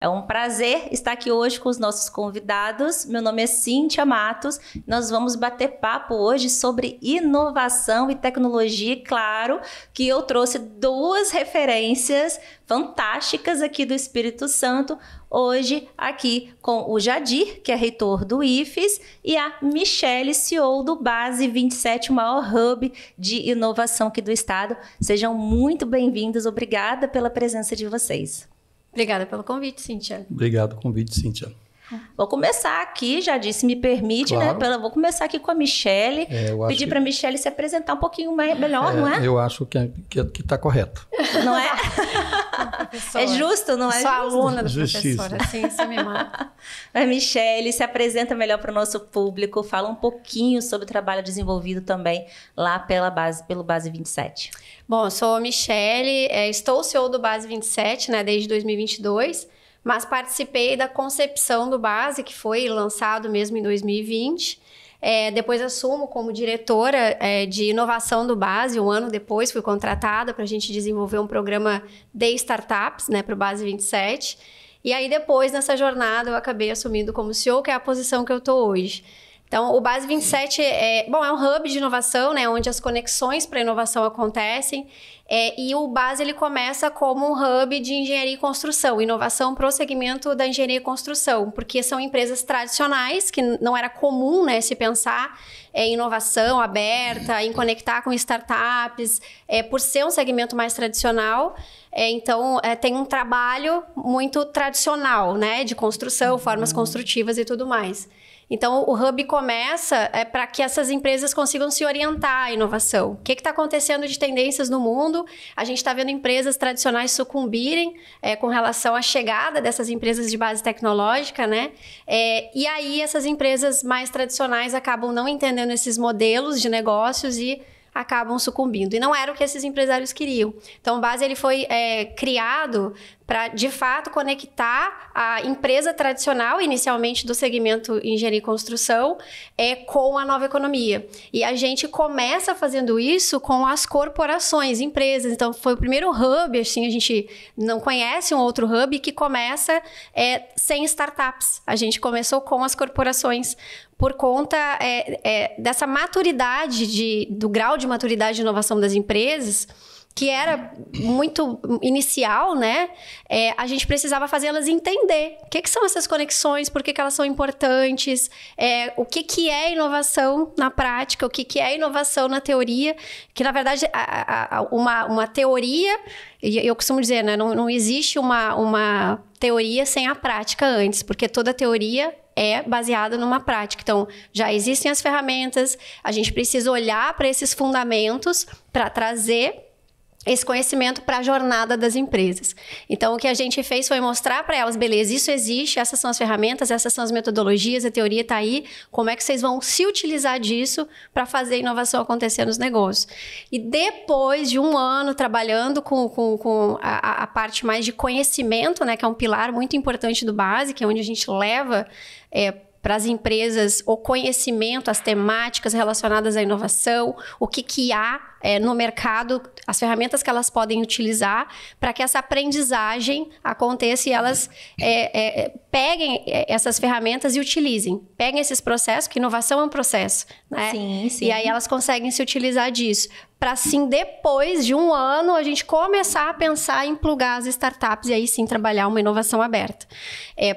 É um prazer estar aqui hoje com os nossos convidados. Meu nome é Cíntia Matos. Nós vamos bater papo hoje sobre inovação e tecnologia. E claro que eu trouxe duas referências fantásticas aqui do Espírito Santo, hoje aqui com o Jadir, que é reitor do IFES, e a Michele, CEO do Base 27, o maior hub de inovação aqui do estado. Sejam muito bem-vindos, obrigada pela presença de vocês. Obrigada pelo convite, Cíntia. Obrigado pelo convite, Cíntia. Vou começar aqui, Jadir, se me permite, claro. né? Vou começar aqui com a Michele. Pedir para a Michele se apresentar um pouquinho melhor, não é? Eu acho que está correto. Não é? É justo, não é? Sou justo? Aluna da professora, assim, isso me mata. A Michele se apresenta melhor para o nosso público, fala um pouquinho sobre o trabalho desenvolvido também lá pelo Base 27. Bom, eu sou a Michele, estou CEO do Base 27, né, desde 2022, mas participei da concepção do Base, que foi lançado mesmo em 2020. Depois assumo como diretora de inovação do Base. Um ano depois fui contratada para a gente desenvolver um programa de startups, né, para o Base 27. E aí depois, nessa jornada, eu acabei assumindo como CEO, que é a posição que eu estou hoje. Então, o Base 27 é um hub de inovação, né, onde as conexões para inovação acontecem. E o Base ele começa como um hub de engenharia e construção, inovação para o segmento da engenharia e construção, porque são empresas tradicionais, que não era comum, né, se pensar em inovação aberta, em conectar com startups, por ser um segmento mais tradicional. Então, tem um trabalho muito tradicional, né, de construção, formas construtivas e tudo mais. Então, o Hub começa para que essas empresas consigam se orientar à inovação. O que está acontecendo de tendências no mundo? A gente está vendo empresas tradicionais sucumbirem com relação à chegada dessas empresas de base tecnológica, né? E aí, essas empresas mais tradicionais acabam não entendendo esses modelos de negócios e acabam sucumbindo. E não era o que esses empresários queriam. Então, o Base ele foi criado para, de fato, conectar a empresa tradicional, inicialmente do segmento engenharia e construção, com a nova economia. E a gente começa fazendo isso com as corporações, empresas. Então, foi o primeiro hub, assim, a gente não conhece um outro hub que começa sem startups. A gente começou com as corporações, por conta dessa maturidade, do grau de maturidade de inovação das empresas, que era muito inicial, né? A gente precisava fazê-las entender o que são essas conexões, por que elas são importantes, o que é inovação na prática, o que é inovação na teoria, que na verdade uma teoria, eu costumo dizer, né? Não existe uma teoria sem a prática antes, porque toda teoria é baseada numa prática. Então, já existem as ferramentas, a gente precisa olhar para esses fundamentos para trazer esse conhecimento para a jornada das empresas. Então, o que a gente fez foi mostrar para elas, beleza, isso existe, essas são as ferramentas, essas são as metodologias, a teoria está aí, como é que vocês vão se utilizar disso para fazer a inovação acontecer nos negócios. E depois de um ano trabalhando com a parte mais de conhecimento, né, que é um pilar muito importante do Base, que é onde a gente leva para as empresas o conhecimento, as temáticas relacionadas à inovação, o que há no mercado, as ferramentas que elas podem utilizar para que essa aprendizagem aconteça e elas peguem essas ferramentas e utilizem. Peguem esses processos, porque inovação é um processo, né? Sim, sim. E aí elas conseguem se utilizar disso. Para assim, depois de um ano, a gente começar a pensar em plugar as startups e aí sim trabalhar uma inovação aberta.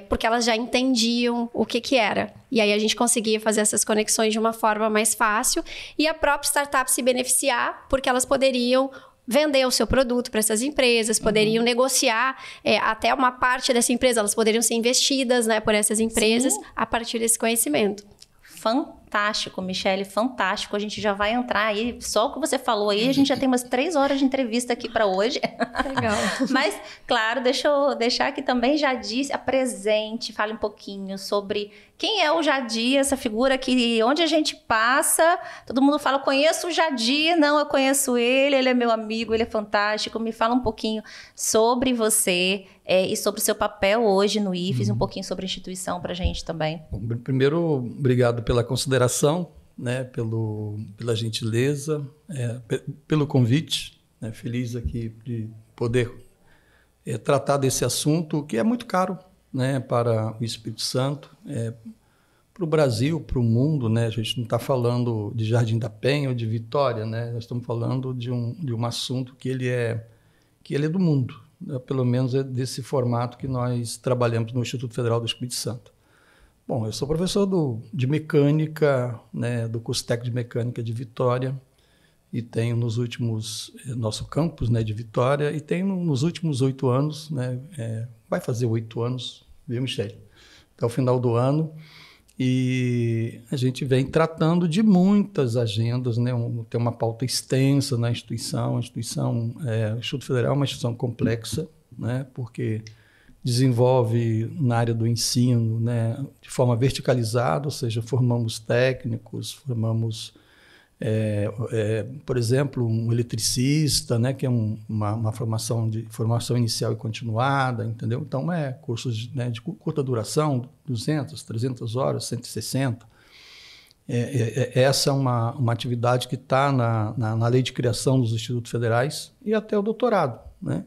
Porque elas já entendiam o que era. E aí a gente conseguia fazer essas conexões de uma forma mais fácil e a própria startup se beneficiar, porque elas poderiam vender o seu produto para essas empresas, poderiam negociar até uma parte dessa empresa, elas poderiam ser investidas, né, por essas empresas a partir desse conhecimento. Fantástico, Michele, fantástico. A gente já vai entrar aí, só o que você falou aí, a gente já tem umas 3 horas de entrevista aqui para hoje. Legal. Mas, claro, deixa eu deixar aqui também Jadir apresente, fale um pouquinho sobre quem é o Jadir, essa figura que onde a gente passa, todo mundo fala, eu conheço o Jadir, não, eu conheço ele é meu amigo, ele é fantástico. Me fala um pouquinho sobre você e sobre o seu papel hoje no IFES, um pouquinho sobre a instituição para a gente também. Bom, primeiro, obrigado pela consideração, né, pela gentileza, pelo convite, feliz aqui de poder tratar desse assunto que é muito caro, né, para o Espírito Santo, para o Brasil, para o mundo, né? A gente não está falando de Jardim da Penha ou de Vitória, né? Nós estamos falando de um assunto que ele é do mundo, né? Pelo menos é desse formato que nós trabalhamos no Instituto Federal do Espírito Santo. Bom, eu sou professor de mecânica, né, do curso técnico de mecânica de Vitória, e tenho nosso campus, né, de Vitória, e tenho nos últimos 8 anos, né, vai fazer 8 anos, viu, Michele? Até o final do ano. E a gente vem tratando de muitas agendas, né? Tem uma pauta extensa na instituição. O Instituto Federal é uma instituição complexa, né? Porque desenvolve na área do ensino, né, de forma verticalizada, ou seja, formamos técnicos, formamos, por exemplo, um eletricista, né, que é uma formação inicial e continuada, entendeu? Então, cursos, né, de curta duração, 200, 300 horas, 160. Essa é uma atividade que está na lei de criação dos institutos federais e até o doutorado, né?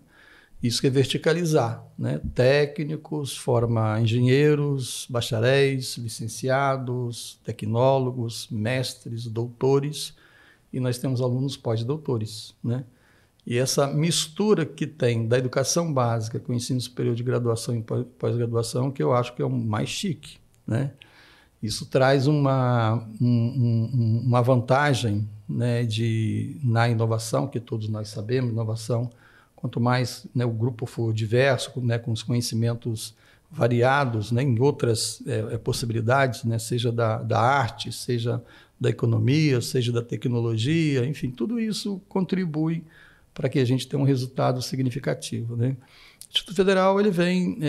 Isso que é verticalizar, né? Técnicos, forma engenheiros, bacharéis, licenciados, tecnólogos, mestres, doutores, e nós temos alunos pós-doutores, né? E essa mistura que tem da educação básica com o ensino superior de graduação e pós-graduação, que eu acho que é o mais chique, né? Isso traz uma vantagem, né, na inovação, que todos nós sabemos, inovação. Quanto mais, né, o grupo for diverso, né, com os conhecimentos variados, né, em outras possibilidades, né, seja da arte, seja da economia, seja da tecnologia, enfim, tudo isso contribui para que a gente tenha um resultado significativo, né? O Instituto Federal ele vem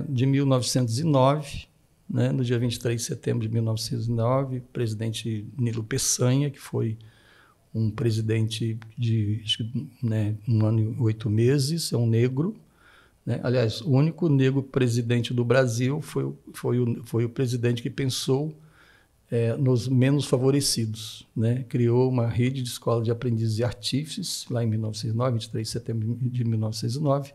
de 1909, né, no dia 23 de setembro de 1909, presidente Nilo Peçanha, que foi um presidente de, né, 1 ano e 8 meses, é um negro, né? Aliás, o único negro presidente do Brasil foi o presidente que pensou nos menos favorecidos, né? Criou uma rede de escola de aprendizes e artífices, lá em 1909, 23 de setembro de 1909,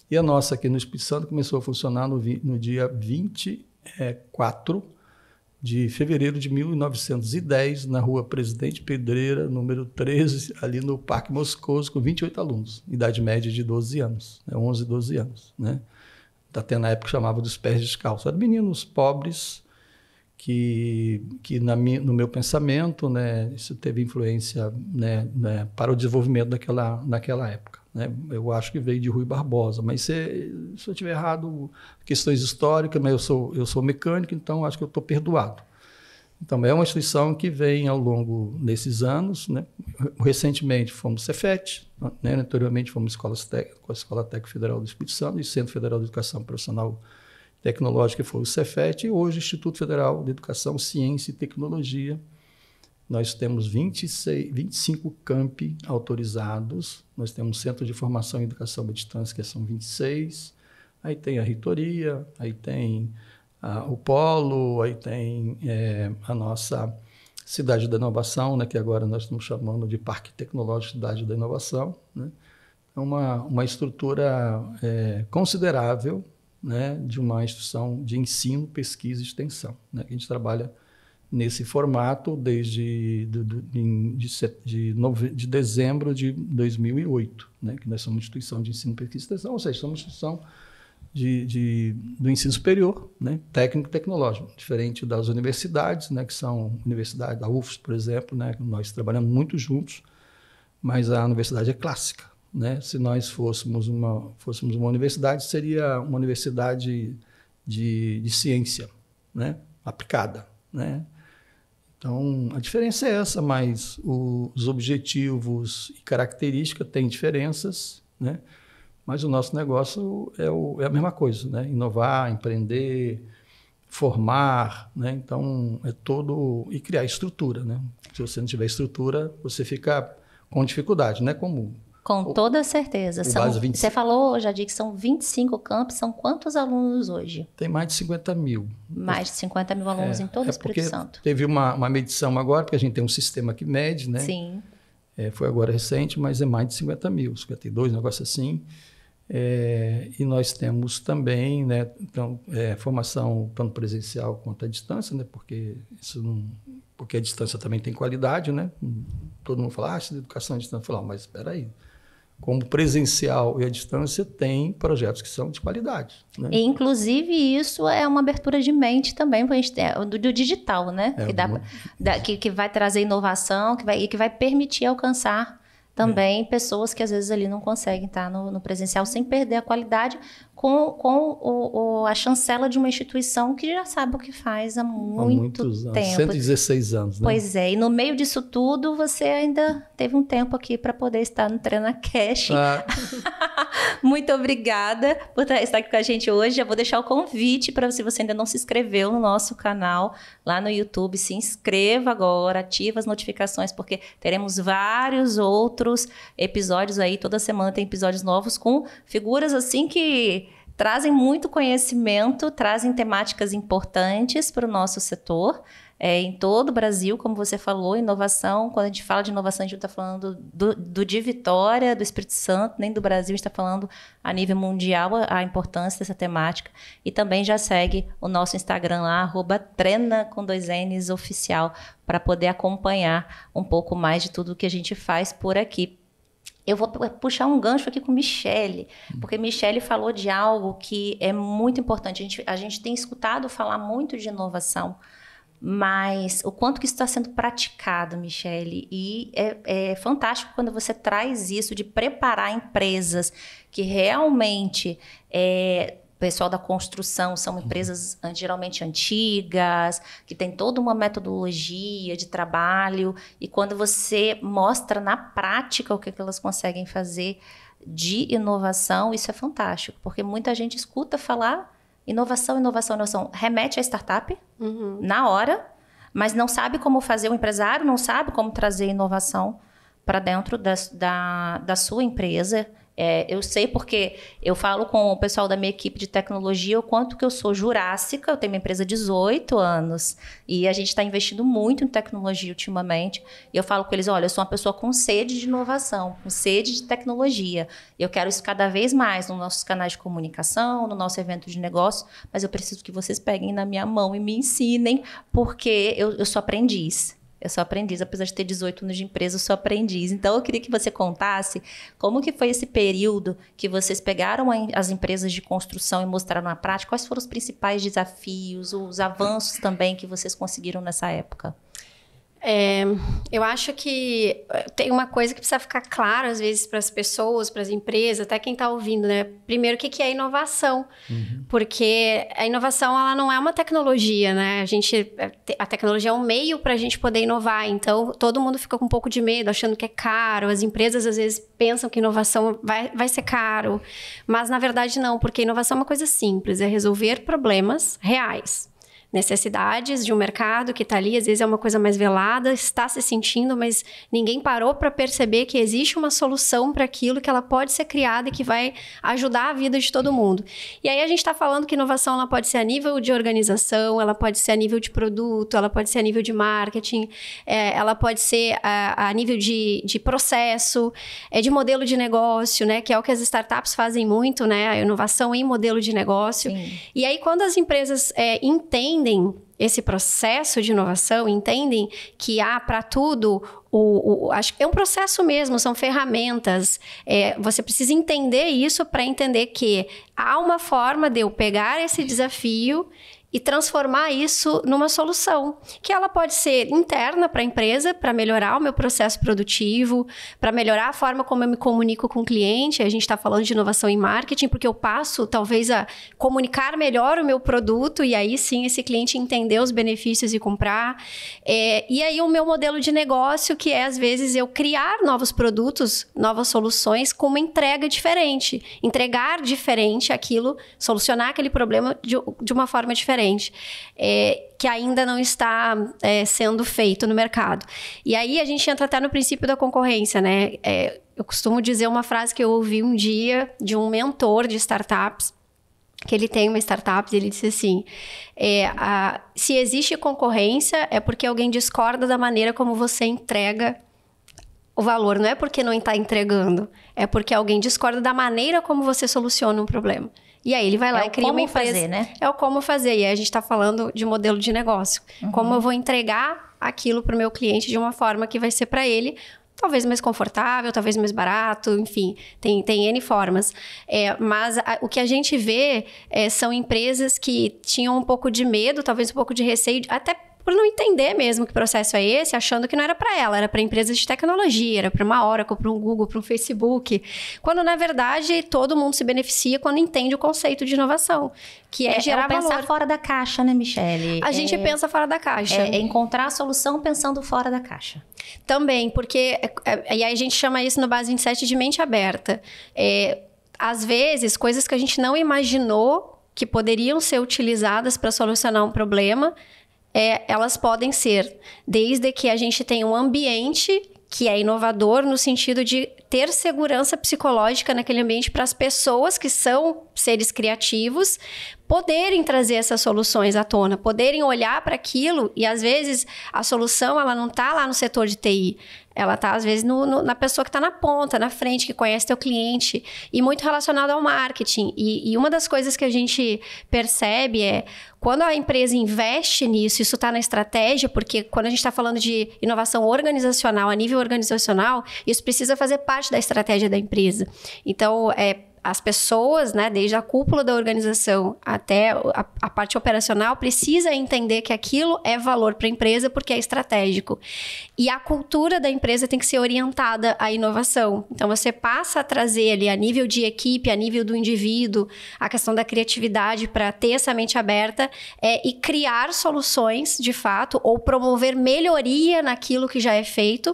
e a nossa aqui no Espírito Santo começou a funcionar no dia 24 de fevereiro de 1910, na rua Presidente Pedreira, número 13, ali no Parque Moscoso, com 28 alunos, idade média de 12 anos, né, 11, 12 anos. Né? Até na época chamava dos pés descalços. Eram meninos pobres que no meu pensamento, né, isso teve influência, né, para o desenvolvimento naquela época. Né? Eu acho que veio de Rui Barbosa, mas se eu estiver errado, questões históricas, mas eu sou mecânico, então acho que eu estou perdoado. Então, é uma instituição que vem ao longo desses anos, né? Recentemente fomos Cefet, né? Anteriormente fomos com a Escola Técnica Federal do Espírito Santo e Centro Federal de Educação Profissional Tecnológica, que foi o Cefet, e hoje o Instituto Federal de Educação, Ciência e Tecnologia. Nós temos 25 campi autorizados, nós temos Centro de Formação e Educação à Distância, que são 26, aí tem a reitoria, aí tem o polo, aí tem a nossa Cidade da Inovação, né, que agora nós estamos chamando de Parque Tecnológico Cidade da Inovação. Né? É uma estrutura considerável, né, de uma instituição de ensino, pesquisa e extensão, né, que a gente trabalha nesse formato desde de dezembro de 2008, né, que nós somos uma instituição de ensino, pesquisa e extensão, ou seja, somos uma instituição do ensino superior, né, técnico e tecnológico, diferente das universidades, né, que são universidade da UFS, por exemplo, né, nós trabalhamos muito juntos, mas a universidade é clássica. Né? Se nós fôssemos uma universidade, seria uma universidade de ciência, né, aplicada. Né? Então, a diferença é essa, mas os objetivos e características têm diferenças, né? Mas o nosso negócio é a mesma coisa, né? Inovar, empreender, formar, né? Então, e criar estrutura. Né? Se você não tiver estrutura, você fica com dificuldade, né? Com toda certeza. Você falou, Jadir, que são 25 campos. São quantos alunos hoje? Tem mais de 50 mil. Mais de 50 mil alunos em todo o Espírito Santo. Teve uma medição agora, porque a gente tem um sistema que mede, né? Sim. Foi agora recente, mas é mais de 50 mil, 52, um negócio assim. E nós temos também, né, então, formação tanto presencial quanto à distância, né, porque a distância também tem qualidade, né? Todo mundo fala, educação à distância. Fala, mas espera aí. Como presencial e à distância, tem projetos que são de qualidade. Né? E, inclusive, isso é uma abertura de mente também do digital, né? Que vai trazer inovação que vai permitir alcançar também pessoas que às vezes ali não conseguem estar no presencial sem perder a qualidade com a chancela de uma instituição que já sabe o que faz há muitos anos, tempo. 116 anos, né? Pois é, e no meio disso tudo, você ainda teve um tempo aqui para poder estar no TreinaCast. Muito obrigada por estar aqui com a gente hoje. Já vou deixar o convite para se você ainda não se inscreveu no nosso canal lá no YouTube, se inscreva agora, ativa as notificações, porque teremos vários outros episódios aí. Toda semana tem episódios novos com figuras assim que trazem muito conhecimento, trazem temáticas importantes para o nosso setor. Em todo o Brasil, como você falou, inovação, quando a gente fala de inovação, a gente não está falando de Vitória, do Espírito Santo, nem do Brasil, a gente está falando a nível mundial a importância dessa temática. E também já segue o nosso Instagram lá, @trena_oficial, para poder acompanhar um pouco mais de tudo que a gente faz por aqui. Eu vou puxar um gancho aqui com Michele, porque Michele falou de algo que é muito importante. A gente tem escutado falar muito de inovação, mas o quanto que isso está sendo praticado, Michele, e é fantástico quando você traz isso de preparar empresas que realmente... O pessoal da construção são empresas geralmente antigas, que tem toda uma metodologia de trabalho, e quando você mostra na prática o que elas conseguem fazer de inovação, isso é fantástico, porque muita gente escuta falar inovação, remete à startup na hora, mas não sabe como fazer, o empresário não sabe como trazer inovação para dentro da sua empresa. Eu sei porque eu falo com o pessoal da minha equipe de tecnologia o quanto que eu sou jurássica. Eu tenho uma empresa há 18 anos e a gente está investindo muito em tecnologia ultimamente. E eu falo com eles, olha, eu sou uma pessoa com sede de inovação, com sede de tecnologia. Eu quero isso cada vez mais nos nossos canais de comunicação, no nosso evento de negócio, mas eu preciso que vocês peguem na minha mão e me ensinem, porque eu sou aprendiz. Eu sou aprendiz, apesar de ter 18 anos de empresa, eu sou aprendiz. Então, eu queria que você contasse como que foi esse período que vocês pegaram as empresas de construção e mostraram na prática. Quais foram os principais desafios, os avanços também que vocês conseguiram nessa época? Eu acho que tem uma coisa que precisa ficar clara, às vezes, para as pessoas, para as empresas, até quem está ouvindo, né? Primeiro, o que é inovação? Porque a inovação, ela não é uma tecnologia, né? A tecnologia é um meio para a gente poder inovar. Então, todo mundo fica com um pouco de medo, achando que é caro. As empresas, às vezes, pensam que inovação vai ser caro. Mas, na verdade, não. Porque inovação é uma coisa simples. É resolver problemas reais. Necessidades de um mercado que está ali, às vezes é uma coisa mais velada, está se sentindo, mas ninguém parou para perceber que existe uma solução para aquilo, que ela pode ser criada e que vai ajudar a vida de todo mundo. E aí a gente está falando que inovação ela pode ser a nível de organização, ela pode ser a nível de produto, ela pode ser a nível de marketing, ela pode ser a nível de processo, de modelo de negócio, né? Que é o que as startups fazem muito, né? A inovação em modelo de negócio. Sim. E aí quando as empresas entendem esse processo de inovação, entendem que há para tudo, acho que é um processo mesmo, são ferramentas. Você precisa entender isso para entender que há uma forma de eu pegar esse desafio e transformar isso numa solução, que ela pode ser interna para a empresa, para melhorar o meu processo produtivo, para melhorar a forma como eu me comunico com o cliente. A gente está falando de inovação em marketing, porque eu passo, talvez, a comunicar melhor o meu produto, e aí sim esse cliente entender os benefícios e comprar. E aí o meu modelo de negócio, que é, às vezes, eu criar novos produtos, novas soluções com uma entrega diferente. Entregar diferente aquilo, solucionar aquele problema de uma forma diferente. Que ainda não está sendo feito no mercado. E aí a gente entra até no princípio da concorrência, né? Eu costumo dizer uma frase que eu ouvi um dia de um mentor de startups, que ele tem uma startup, e ele disse assim, se existe concorrência é porque alguém discorda da maneira como você entrega o valor não é porque não está entregando, é porque alguém discorda da maneira como você soluciona um problema. E aí ele vai lá e cria uma empresa. Fazer, né? É o como fazer. E aí a gente está falando de modelo de negócio. Como eu vou entregar aquilo para o meu cliente de uma forma que vai ser para ele talvez mais confortável, talvez mais barato, enfim, tem N formas. Mas o que a gente vê são empresas que tinham um pouco de medo, talvez um pouco de receio, até por não entender mesmo que processo é esse, achando que não era para ela, era para empresas de tecnologia, era para uma Oracle, para um Google, para um Facebook, quando na verdade todo mundo se beneficia quando entende o conceito de inovação, que é gerar valor. Pensar fora da caixa, né, Michele? A gente pensa fora da caixa. É encontrar a solução pensando fora da caixa. Também, porque e aí a gente chama isso no Base 27 de mente aberta. Às vezes, coisas que a gente não imaginou que poderiam ser utilizadas para solucionar um problema, elas podem ser, desde que a gente tenha um ambiente que é inovador no sentido de ter segurança psicológica naquele ambiente para as pessoas que são seres criativos poderem trazer essas soluções à tona, poderem olhar para aquilo e às vezes a solução ela não está lá no setor de TI, ela está às vezes na pessoa que está na ponta, na frente, que conhece teu cliente e muito relacionado ao marketing. E uma das coisas que a gente percebe é quando a empresa investe nisso, isso está na estratégia, porque quando a gente está falando de inovação organizacional, a nível organizacional, isso precisa fazer parte da estratégia da empresa. Então, as pessoas, né, desde a cúpula da organização até a parte operacional, precisa entender que aquilo é valor para a empresa porque é estratégico. E a cultura da empresa tem que ser orientada à inovação. Então, você passa a trazer ali a nível de equipe, a nível do indivíduo, a questão da criatividade para ter essa mente aberta e criar soluções, de fato, ou promover melhoria naquilo que já é feito,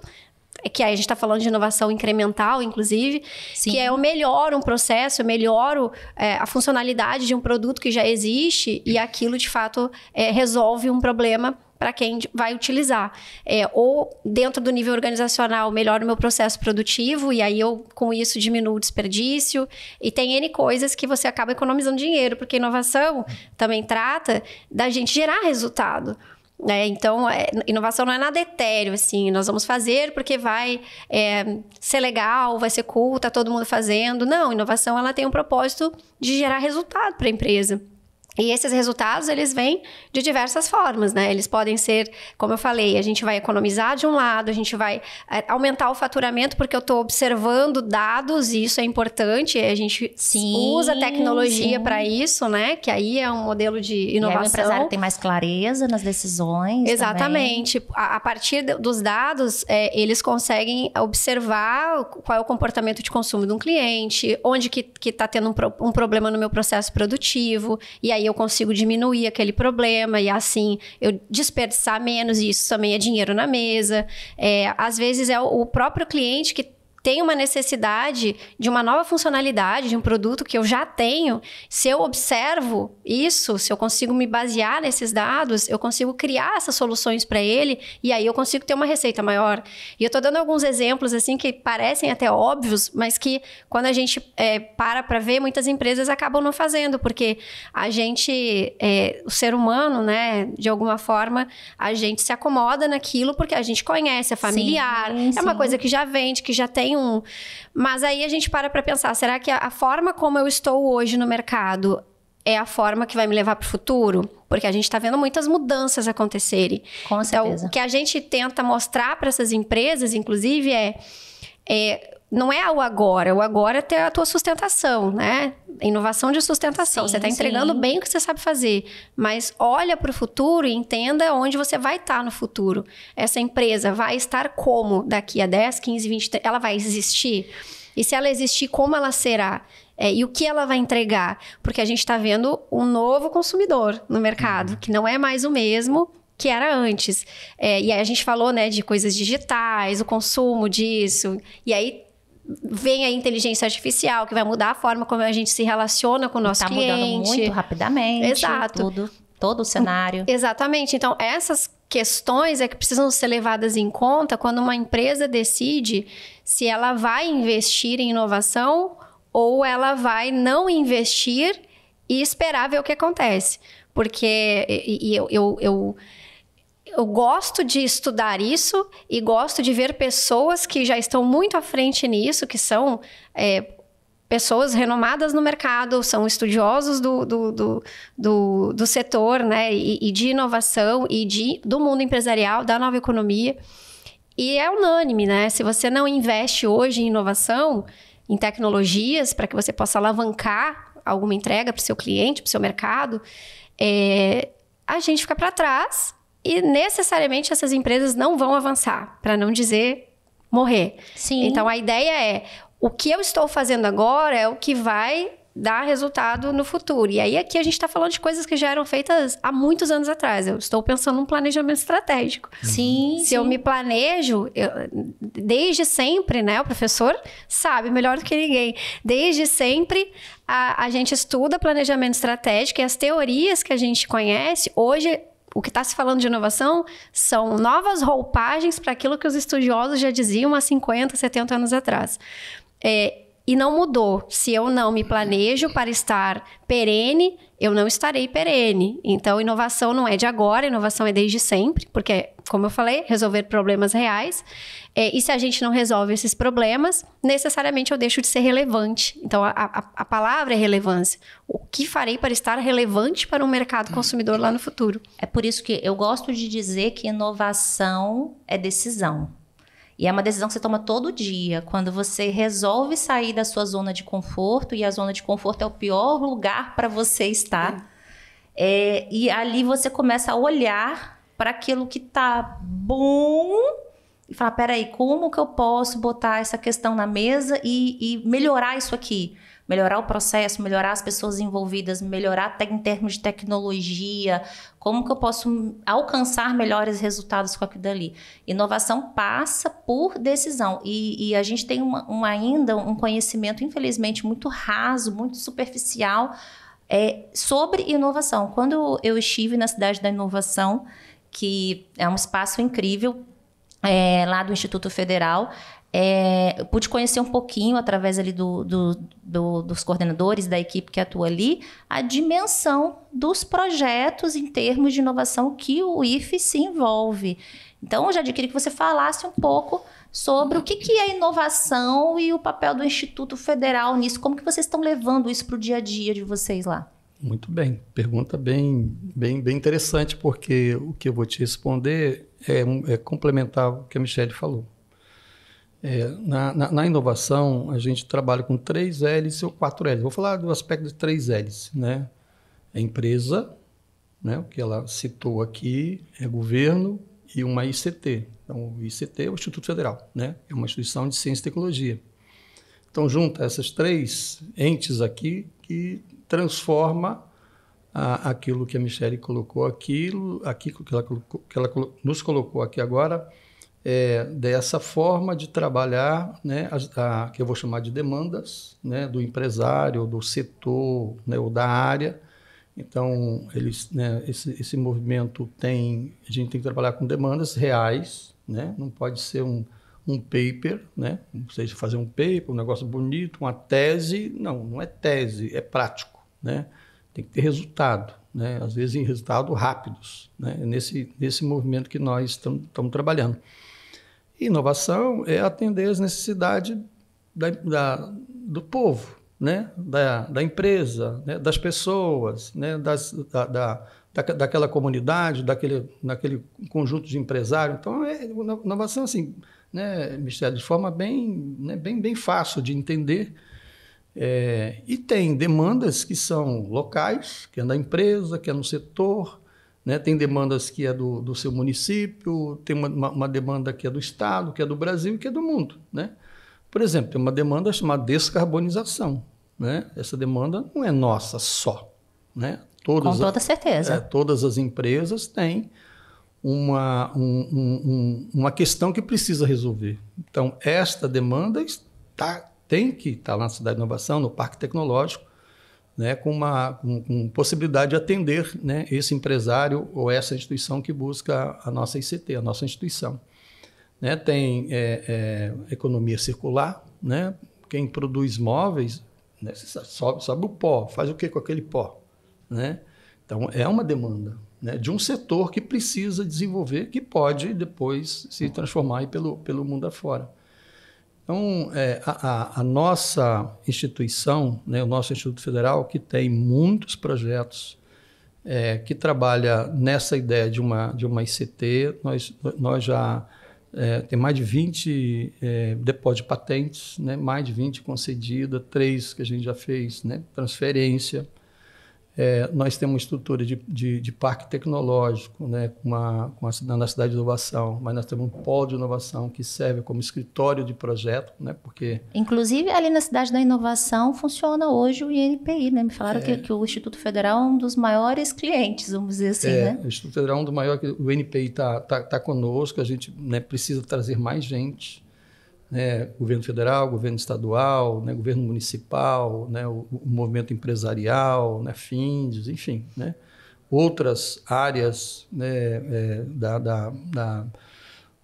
que aí a gente está falando de inovação incremental, inclusive, Sim. que eu melhoro um processo, eu melhoro a funcionalidade de um produto que já existe e aquilo, de fato, resolve um problema para quem vai utilizar. Ou dentro do nível organizacional, melhoro o meu processo produtivo e aí eu, com isso, diminuo o desperdício. E tem N coisas que você acaba economizando dinheiro, porque inovação também trata da gente gerar resultado. Então, inovação não é nada etéreo, assim, nós vamos fazer porque vai ser legal, vai ser cool, tá todo mundo fazendo. Não, inovação ela tem um propósito de gerar resultado para a empresa. E esses resultados, eles vêm de diversas formas, né? Eles podem ser, como eu falei, a gente vai economizar de um lado, a gente vai aumentar o faturamento porque eu estou observando dados e isso é importante. A gente usa tecnologia para isso, né? Que aí é um modelo de inovação. E aí o empresário tem mais clareza nas decisões. Exatamente. A partir dos dados, eles conseguem observar qual é o comportamento de consumo de um cliente, onde que está tendo um problema no meu processo produtivo, e aí eu consigo diminuir aquele problema e assim eu desperdiçar menos e isso também é dinheiro na mesa. Às vezes é o próprio cliente que tem uma necessidade de uma nova funcionalidade, de um produto que eu já tenho. Se eu observo isso, se eu consigo me basear nesses dados, eu consigo criar essas soluções para ele e aí eu consigo ter uma receita maior. E eu estou dando alguns exemplos assim que parecem até óbvios, mas que quando a gente para ver, muitas empresas acabam não fazendo, porque a gente, o ser humano, né, de alguma forma, a gente se acomoda naquilo porque a gente conhece, é familiar, é uma coisa que já vende, que já tem Mas aí a gente para pensar, será que a forma como eu estou hoje no mercado é a forma que vai me levar para o futuro? Porque a gente está vendo muitas mudanças acontecerem. Com certeza. Então, o que a gente tenta mostrar para essas empresas, inclusive, não é o agora é ter a tua sustentação, né? Inovação de sustentação. Você está entregando bem o que você sabe fazer, mas olha para o futuro e entenda onde você vai estar no futuro. Essa empresa vai estar como daqui a 10, 15, 20... Ela vai existir? E se ela existir, como ela será? E o que ela vai entregar? Porque a gente está vendo um novo consumidor no mercado, que não é mais o mesmo que era antes. E aí a gente falou, né, de coisas digitais, o consumo disso. E aí vem a inteligência artificial, que vai mudar a forma como a gente se relaciona com o nosso cliente. Está mudando muito rapidamente. Exato. Todo o cenário. Exatamente. Então, essas questões que precisam ser levadas em conta quando uma empresa decide se ela vai investir em inovação ou ela vai não investir e esperar ver o que acontece. Porque eu gosto de estudar isso e gosto de ver pessoas que já estão muito à frente nisso, que são pessoas renomadas no mercado, são estudiosos do setor, né, e de inovação e do mundo empresarial, da nova economia. E é unânime, né? Se você não investe hoje em inovação, em tecnologias, para que você possa alavancar alguma entrega para o seu cliente, para o seu mercado, a gente fica para trás e necessariamente essas empresas não vão avançar, para não dizer morrer. Sim. Então, a ideia é, o que eu estou fazendo agora é o que vai dar resultado no futuro. E aí, aqui a gente está falando de coisas que já eram feitas há muitos anos atrás. Eu estou pensando num planejamento estratégico. Sim. Se eu me planejo, desde sempre, né? O professor sabe melhor do que ninguém. Desde sempre, a gente estuda planejamento estratégico e as teorias que a gente conhece, hoje, o que está se falando de inovação são novas roupagens para aquilo que os estudiosos já diziam há 50, 70 anos atrás. E não mudou. Se eu não me planejo para estar perene, eu não estarei perene. Então, inovação não é de agora, inovação é desde sempre, porque, como eu falei, resolver problemas reais. E se a gente não resolve esses problemas, necessariamente eu deixo de ser relevante. Então, a palavra é relevância. O que farei para estar relevante para um mercado consumidor lá no futuro? É por isso que eu gosto de dizer que inovação é decisão. E é uma decisão que você toma todo dia, quando você resolve sair da sua zona de conforto, e a zona de conforto é o pior lugar para você estar. E ali você começa a olhar para aquilo que está bom e falar, peraí, como que eu posso botar essa questão na mesa e melhorar isso aqui? Melhorar o processo, melhorar as pessoas envolvidas, melhorar até em termos de tecnologia, como que eu posso alcançar melhores resultados com aquilo dali. Inovação passa por decisão e a gente tem ainda um conhecimento, infelizmente, muito raso, muito superficial sobre inovação. Quando eu estive na Cidade da Inovação, que é um espaço incrível, lá do Instituto Federal, eu pude conhecer um pouquinho, através ali dos coordenadores da equipe que atua ali, a dimensão dos projetos em termos de inovação que o IFE se envolve. Então, eu já queria que você falasse um pouco sobre o que é inovação e o papel do Instituto Federal nisso. Como que vocês estão levando isso para o dia a dia de vocês lá? Muito bem. Pergunta bem interessante, porque o que eu vou te responder é complementar o que a Michelle falou. Na inovação, a gente trabalha com 3 L's ou 4 L's. Vou falar do aspecto de 3 L's, né? A empresa, né? O que ela citou aqui, é governo e uma ICT. Então, o ICT é o Instituto Federal, né? É uma instituição de ciência e tecnologia. Então, junta essas 3 entes aqui que transforma aquilo que a Michelle colocou aqui que ela nos colocou aqui agora, dessa forma de trabalhar, né, que eu vou chamar de demandas, né, do empresário, do setor, né, ou da área. Então, né, esse movimento a gente tem que trabalhar com demandas reais, né, não pode ser um paper, né, ou seja, fazer um paper, um negócio bonito, uma tese. Não é tese, é prático, né, tem que ter resultado, né, às vezes em resultados rápidos, né, nesse movimento que nós estamos trabalhando. Inovação é atender as necessidades do povo, né? da empresa, né? Das pessoas, né? daquela comunidade, daquele conjunto de empresários. Então, inovação, assim, né, Michelle, de forma bem fácil de entender. E tem demandas que são locais, que é da empresa, que é no setor, né? Tem demandas que é do seu município, tem uma demanda que é do Estado, que é do Brasil e que é do mundo, né? Por exemplo, tem uma demanda chamada descarbonização, né? Essa demanda não é nossa só, né? Com toda certeza. Todas as empresas têm uma questão que precisa resolver. Então, esta demanda tem que estar na Cidade de Inovação, no Parque Tecnológico, né, com possibilidade de atender, né, esse empresário ou essa instituição que busca a nossa ICT, a nossa instituição. Né, tem economia circular, né, quem produz móveis, né, sobe o pó, faz o que com aquele pó? Né? Então, é uma demanda. né, de um setor que precisa desenvolver, que pode depois se transformar aí pelo mundo afora. Então, a nossa instituição, né, o nosso Instituto Federal, que tem muitos projetos, que trabalha nessa ideia de uma ICT, nós já tem mais de 20 depósitos de patentes, né, mais de 20 concedidas, 3 que a gente já fez, né, transferência. Nós temos uma estrutura de parque tecnológico, né, na cidade de inovação, mas nós temos um polo de inovação que serve como escritório de projeto, né, porque... Inclusive, ali na cidade da inovação funciona hoje o INPI, né? Me falaram que o Instituto Federal é um dos maiores clientes, vamos dizer assim, né? O Instituto Federal é um dos maiores, o INPI está conosco, a gente, né, precisa trazer mais gente, né, governo federal, governo estadual, né, governo municipal, né, o movimento empresarial, né, FINDES, enfim, né, outras áreas, né, da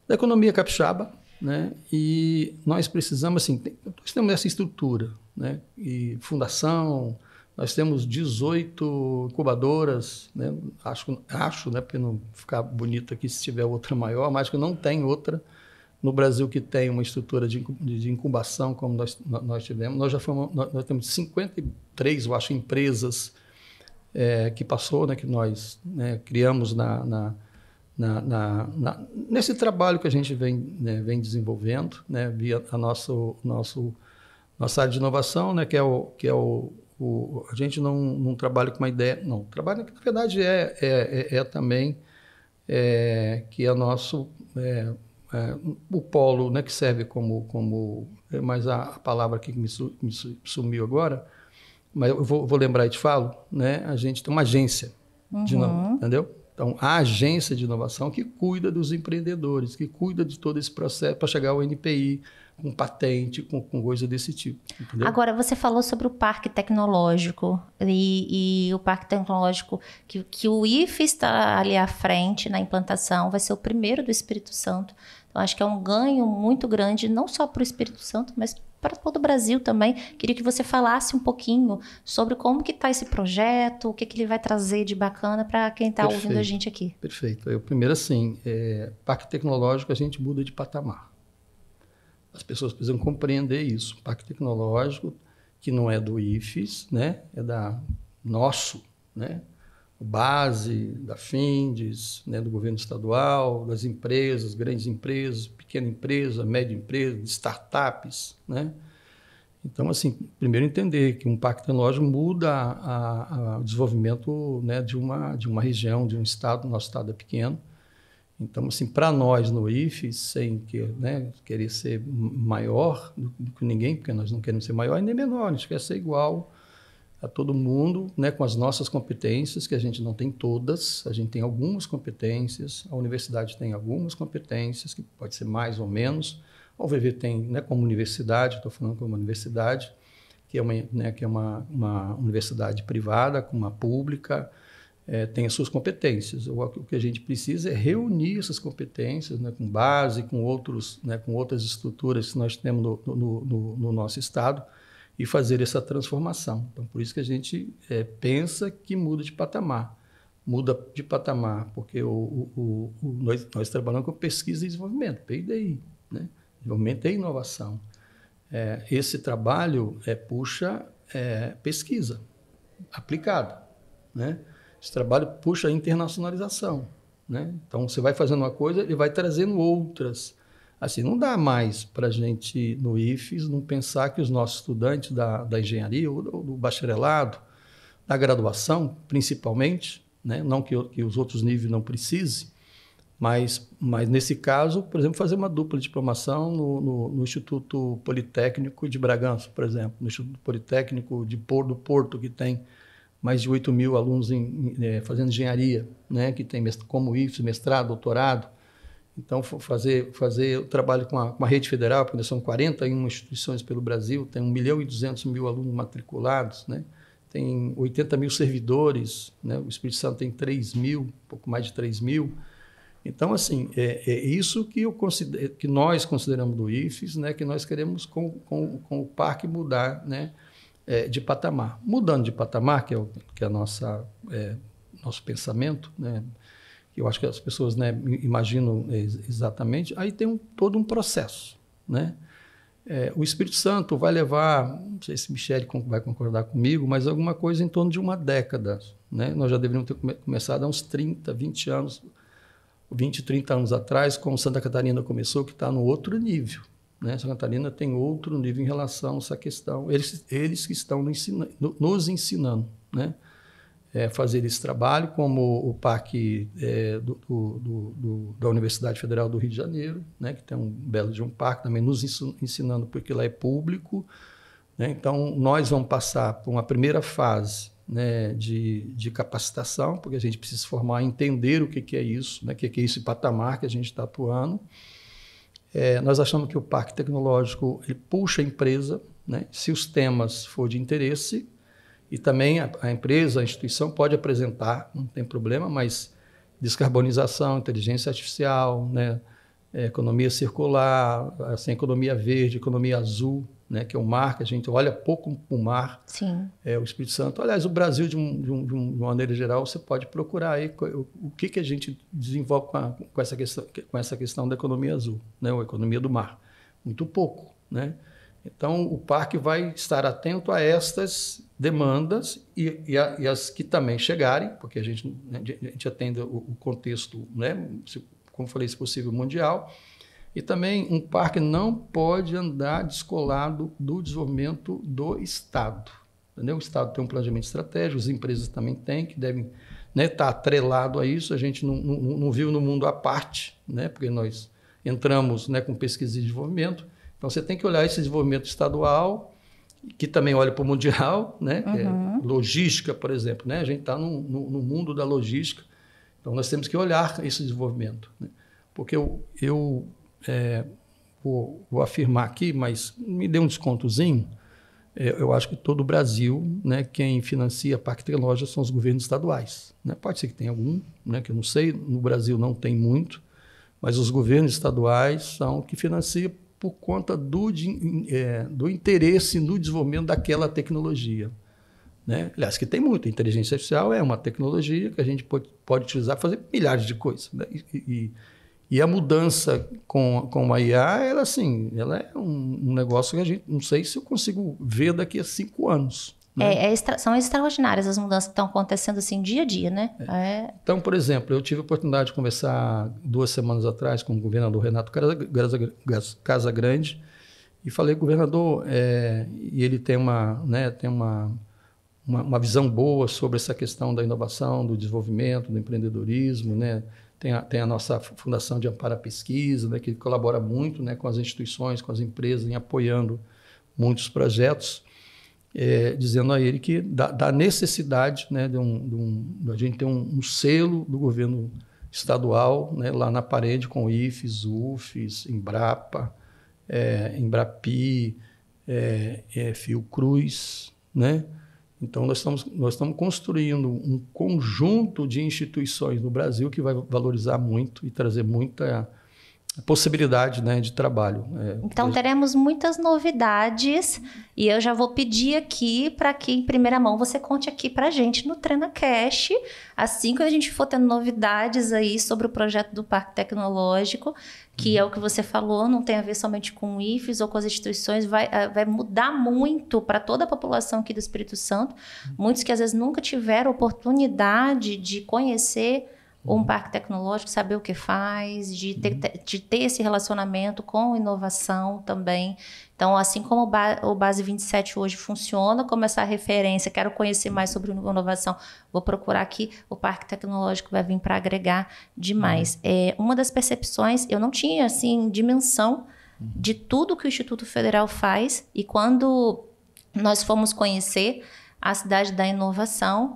economia capixaba, né, e nós precisamos, assim, nós temos essa estrutura, né, e fundação, nós temos 18 incubadoras, né, acho, né, para não ficar bonito aqui se tiver outra maior, mas que não tem outra no Brasil que tem uma estrutura de incubação como nós tivemos. Nós temos 53, eu acho, empresas que passou, né, que nós, né, criamos nesse trabalho que a gente vem desenvolvendo, né, via a nossa área de inovação, né, que é a gente não trabalha com uma ideia, não, trabalha que na verdade também que é nosso... o polo, né, que serve como mas a palavra aqui que me sumiu agora, mas eu vou lembrar e te falo, né, a gente tem uma agência, entendeu? Então, a agência de inovação que cuida dos empreendedores, que cuida de todo esse processo para chegar ao NPI, com patente, com coisa desse tipo. Entendeu? Agora, você falou sobre o parque tecnológico e o parque tecnológico que o IFES está ali à frente na implantação, vai ser o primeiro do Espírito Santo. Então, acho que é um ganho muito grande, não só para o Espírito Santo, mas para todo o Brasil também. Queria que você falasse um pouquinho sobre como que está esse projeto, o que ele vai trazer de bacana para quem está ouvindo a gente aqui. Perfeito. Primeiro, assim, parque tecnológico a gente muda de patamar. As pessoas precisam compreender isso. O parque tecnológico, que não é do IFES, né? É nosso, né? O base, da FINDES, né? Do governo estadual, das empresas, grandes empresas, pequena empresa, média empresa, startups, né? Então, assim, primeiro entender que um parque tecnológico muda o desenvolvimento, né, de uma região, de um estado. Nosso estado é pequeno. Então, assim, para nós no IFES, sem querer ser maior do que ninguém, porque nós não queremos ser maior e nem menor, a gente quer ser igual a todo mundo, né, com as nossas competências, que a gente não tem todas, a gente tem algumas competências, a universidade tem algumas competências, que pode ser mais ou menos, a UVV tem, né, como universidade, estou falando como universidade, que é uma universidade privada, com uma pública, tem as suas competências. O que a gente precisa é reunir essas competências, né, com base, com outras estruturas que nós temos no nosso estado e fazer essa transformação. Então, por isso que a gente pensa que muda de patamar. Muda de patamar, porque nós trabalhamos com pesquisa e desenvolvimento, PIDI, né? Desenvolvimento e inovação. Esse trabalho puxa pesquisa aplicada, né? Esse trabalho puxa a internacionalização, né? Então, você vai fazendo uma coisa e vai trazendo outras. Assim, não dá mais para a gente, no IFES, não pensar que os nossos estudantes da engenharia, ou do bacharelado, da graduação, principalmente, né? Não que os outros níveis não precisem, mas nesse caso, por exemplo, fazer uma dupla diplomação no Instituto Politécnico de Bragança, por exemplo, no Instituto Politécnico do Porto, que tem mais de 8 mil alunos fazendo engenharia, né, que tem como IFES, mestrado, doutorado. Então, fazer o trabalho com a rede federal, porque são 41 instituições pelo Brasil, tem 1.200.000 alunos matriculados, né, tem 80 mil servidores, né, o Espírito Santo tem 3 mil, um pouco mais de 3 mil. Então, assim, é isso que nós consideramos do IFES, né, que nós queremos com o parque mudar, né, de patamar. Mudando de patamar, que é a nossa nosso pensamento, né? Eu acho que as pessoas, né, imaginam exatamente. Aí tem todo um processo, né? O Espírito Santo vai levar, não sei se Michele vai concordar comigo, mas alguma coisa em torno de uma década, né? Nós já deveríamos ter começado há uns 30, 20 anos, 20, 30 anos atrás, como Santa Catarina começou, que está no outro nível, né? Santa Catarina tem outro nível em relação a essa questão. Eles que estão nos ensinando, né? Fazer esse trabalho, como o PAC da Universidade Federal do Rio de Janeiro, né, que tem um belo de um parque também nos ensinando, porque lá é público, né? Então, nós vamos passar por uma primeira fase, né, de capacitação, porque a gente precisa formar, entender o que é isso, né, o que é esse patamar que a gente está atuando. Nós achamos que o Parque Tecnológico ele puxa a empresa, né, se os temas for de interesse. E também a empresa, a instituição pode apresentar, não tem problema, mas descarbonização, inteligência artificial, né, economia circular, assim, economia verde, economia azul, né, que é o mar, que a gente olha pouco para o mar. Sim. O Espírito Santo. Aliás, o Brasil, de uma maneira geral, você pode procurar aí o que a gente desenvolve com essa questão da economia azul, né, ou economia do mar. Muito pouco, né? Então, o parque vai estar atento a estas demandas e as que também chegarem, porque a gente atende o contexto, né, como falei, se possível, mundial. E também um parque não pode andar descolado do desenvolvimento do Estado. Entendeu? O Estado tem um planejamento estratégico, as empresas também têm, que devem, né, estar atrelado a isso. A gente não vive no mundo à parte, né, porque nós entramos, né, com pesquisa e desenvolvimento. Então, você tem que olhar esse desenvolvimento estadual, que também olha para o mundial, né? Logística, por exemplo, né? A gente está no mundo da logística, então nós temos que olhar esse desenvolvimento, né? Porque eu vou afirmar aqui, mas me dê um descontozinho, eu acho que todo o Brasil, né, quem financia Parque Tecnológico são os governos estaduais, né? Pode ser que tenha algum, né, que eu não sei, no Brasil não tem muito, mas os governos estaduais são que financiam por conta do interesse no desenvolvimento daquela tecnologia, né? Aliás, que tem muito. A inteligência artificial é uma tecnologia que a gente pode utilizar para fazer milhares de coisas, né? E a mudança com a IA, ela é um negócio que a gente não sei se eu consigo ver daqui a 5 anos. Né? São extraordinárias as mudanças que estão acontecendo assim dia a dia, né? Então, por exemplo, eu tive a oportunidade de conversar 2 semanas atrás com o governador Renato Casagrande e falei, governador, e ele tem uma visão boa sobre essa questão da inovação, do desenvolvimento, do empreendedorismo, né? Tem a nossa Fundação de Amparo à Pesquisa, né, que colabora muito, né, com as instituições, com as empresas, em apoiando muitos projetos. Dizendo a ele que da necessidade, né, de a gente ter um selo do governo estadual, né, lá na parede com IFES, UFES, Embrapa, Embrapi, Fiocruz, né? Então, nós estamos construindo um conjunto de instituições no Brasil que vai valorizar muito e trazer muita possibilidade, né, de trabalho. Então, teremos muitas novidades e eu já vou pedir aqui para que, em primeira mão, você conte aqui para a gente no TreinaCast, assim que a gente for tendo novidades aí sobre o projeto do Parque Tecnológico, que é o que você falou, não tem a ver somente com o IFES ou com as instituições, vai mudar muito para toda a população aqui do Espírito Santo, muitos que às vezes nunca tiveram oportunidade de conhecer um parque tecnológico, saber o que faz, de ter esse relacionamento com inovação também. Então, assim como o Base 27 hoje funciona, como essa referência, quero conhecer mais sobre inovação, vou procurar aqui, o Parque Tecnológico vai vir para agregar demais. Uma das percepções, eu não tinha, assim, dimensão de tudo que o Instituto Federal faz, e quando nós fomos conhecer a Cidade da Inovação,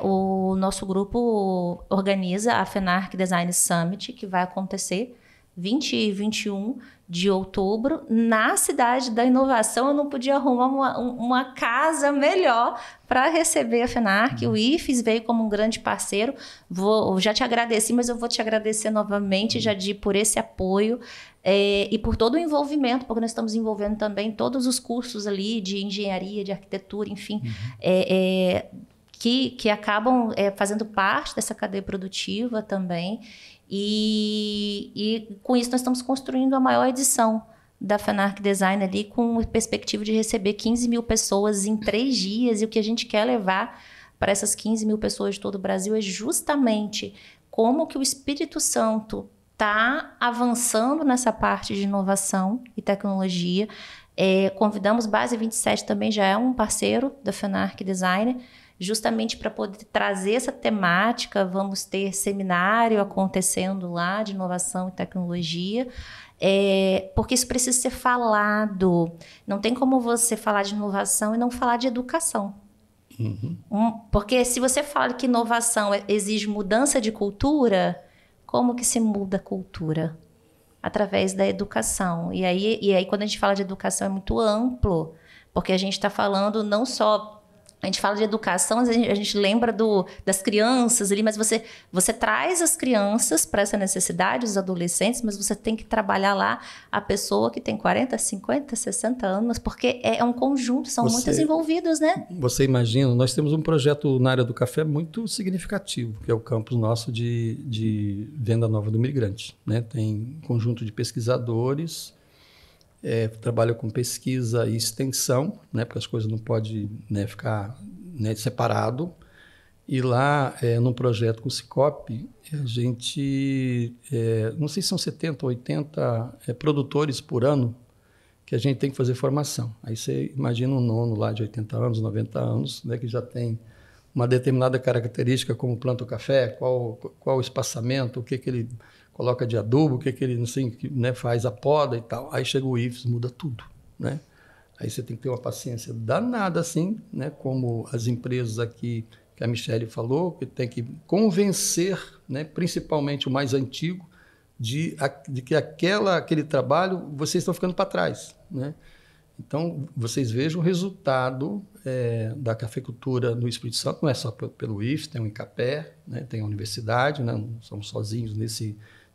o nosso grupo organiza a FENARC Design Summit, que vai acontecer 20 e 21 de outubro, na Cidade da Inovação. Eu não podia arrumar uma casa melhor para receber a FENARC. O IFES veio como um grande parceiro. Já te agradeci, mas eu vou te agradecer novamente, Jadir, por esse apoio e por todo o envolvimento, porque nós estamos envolvendo também todos os cursos ali de engenharia, de arquitetura, enfim, que acabam fazendo parte dessa cadeia produtiva também. E com isso nós estamos construindo a maior edição da FENARC Design ali, com perspectiva de receber 15 mil pessoas em 3 dias. E o que a gente quer levar para essas 15 mil pessoas de todo o Brasil é justamente como que o Espírito Santo está avançando nessa parte de inovação e tecnologia. Convidamos Base 27, também já é um parceiro da FENARC Design, justamente para poder trazer essa temática. Vamos ter seminário acontecendo lá de inovação e tecnologia, porque isso precisa ser falado. Não tem como você falar de inovação e não falar de educação. Porque se você fala que inovação exige mudança de cultura, como que se muda a cultura? Através da educação. E aí, quando a gente fala de educação, é muito amplo, porque a gente está falando não só... A gente fala de educação, a gente lembra das crianças ali, mas você traz as crianças para essa necessidade, os adolescentes, mas você tem que trabalhar lá a pessoa que tem 40, 50, 60 anos, porque é um conjunto, são muitos envolvidos, né? Você imagina, nós temos um projeto na área do café muito significativo, que é o campus nosso de Venda Nova do Migrante, né? Tem um conjunto de pesquisadores, trabalha com pesquisa e extensão, né, porque as coisas não podem, né, ficar, né, separado. E lá, num projeto com o Cicobi, a gente, não sei se são 70 ou 80 produtores por ano que a gente tem que fazer formação. Aí você imagina um nono lá de 80 anos, 90 anos, né, que já tem uma determinada característica, como planta o café, qual o espaçamento, o que ele coloca de adubo, o que ele, não sei, né, faz a poda e tal. Aí chega o IFES, muda tudo, né? Aí você tem que ter uma paciência danada, assim, né, como as empresas aqui que a Michele falou, que tem que convencer, né, principalmente o mais antigo, de que aquele trabalho vocês estão ficando para trás, né? Então, vocês vejam o resultado da cafeicultura no Espírito Santo, não é só pelo IFES, tem o INCAPé, né, tem a universidade, né, não somos sozinhos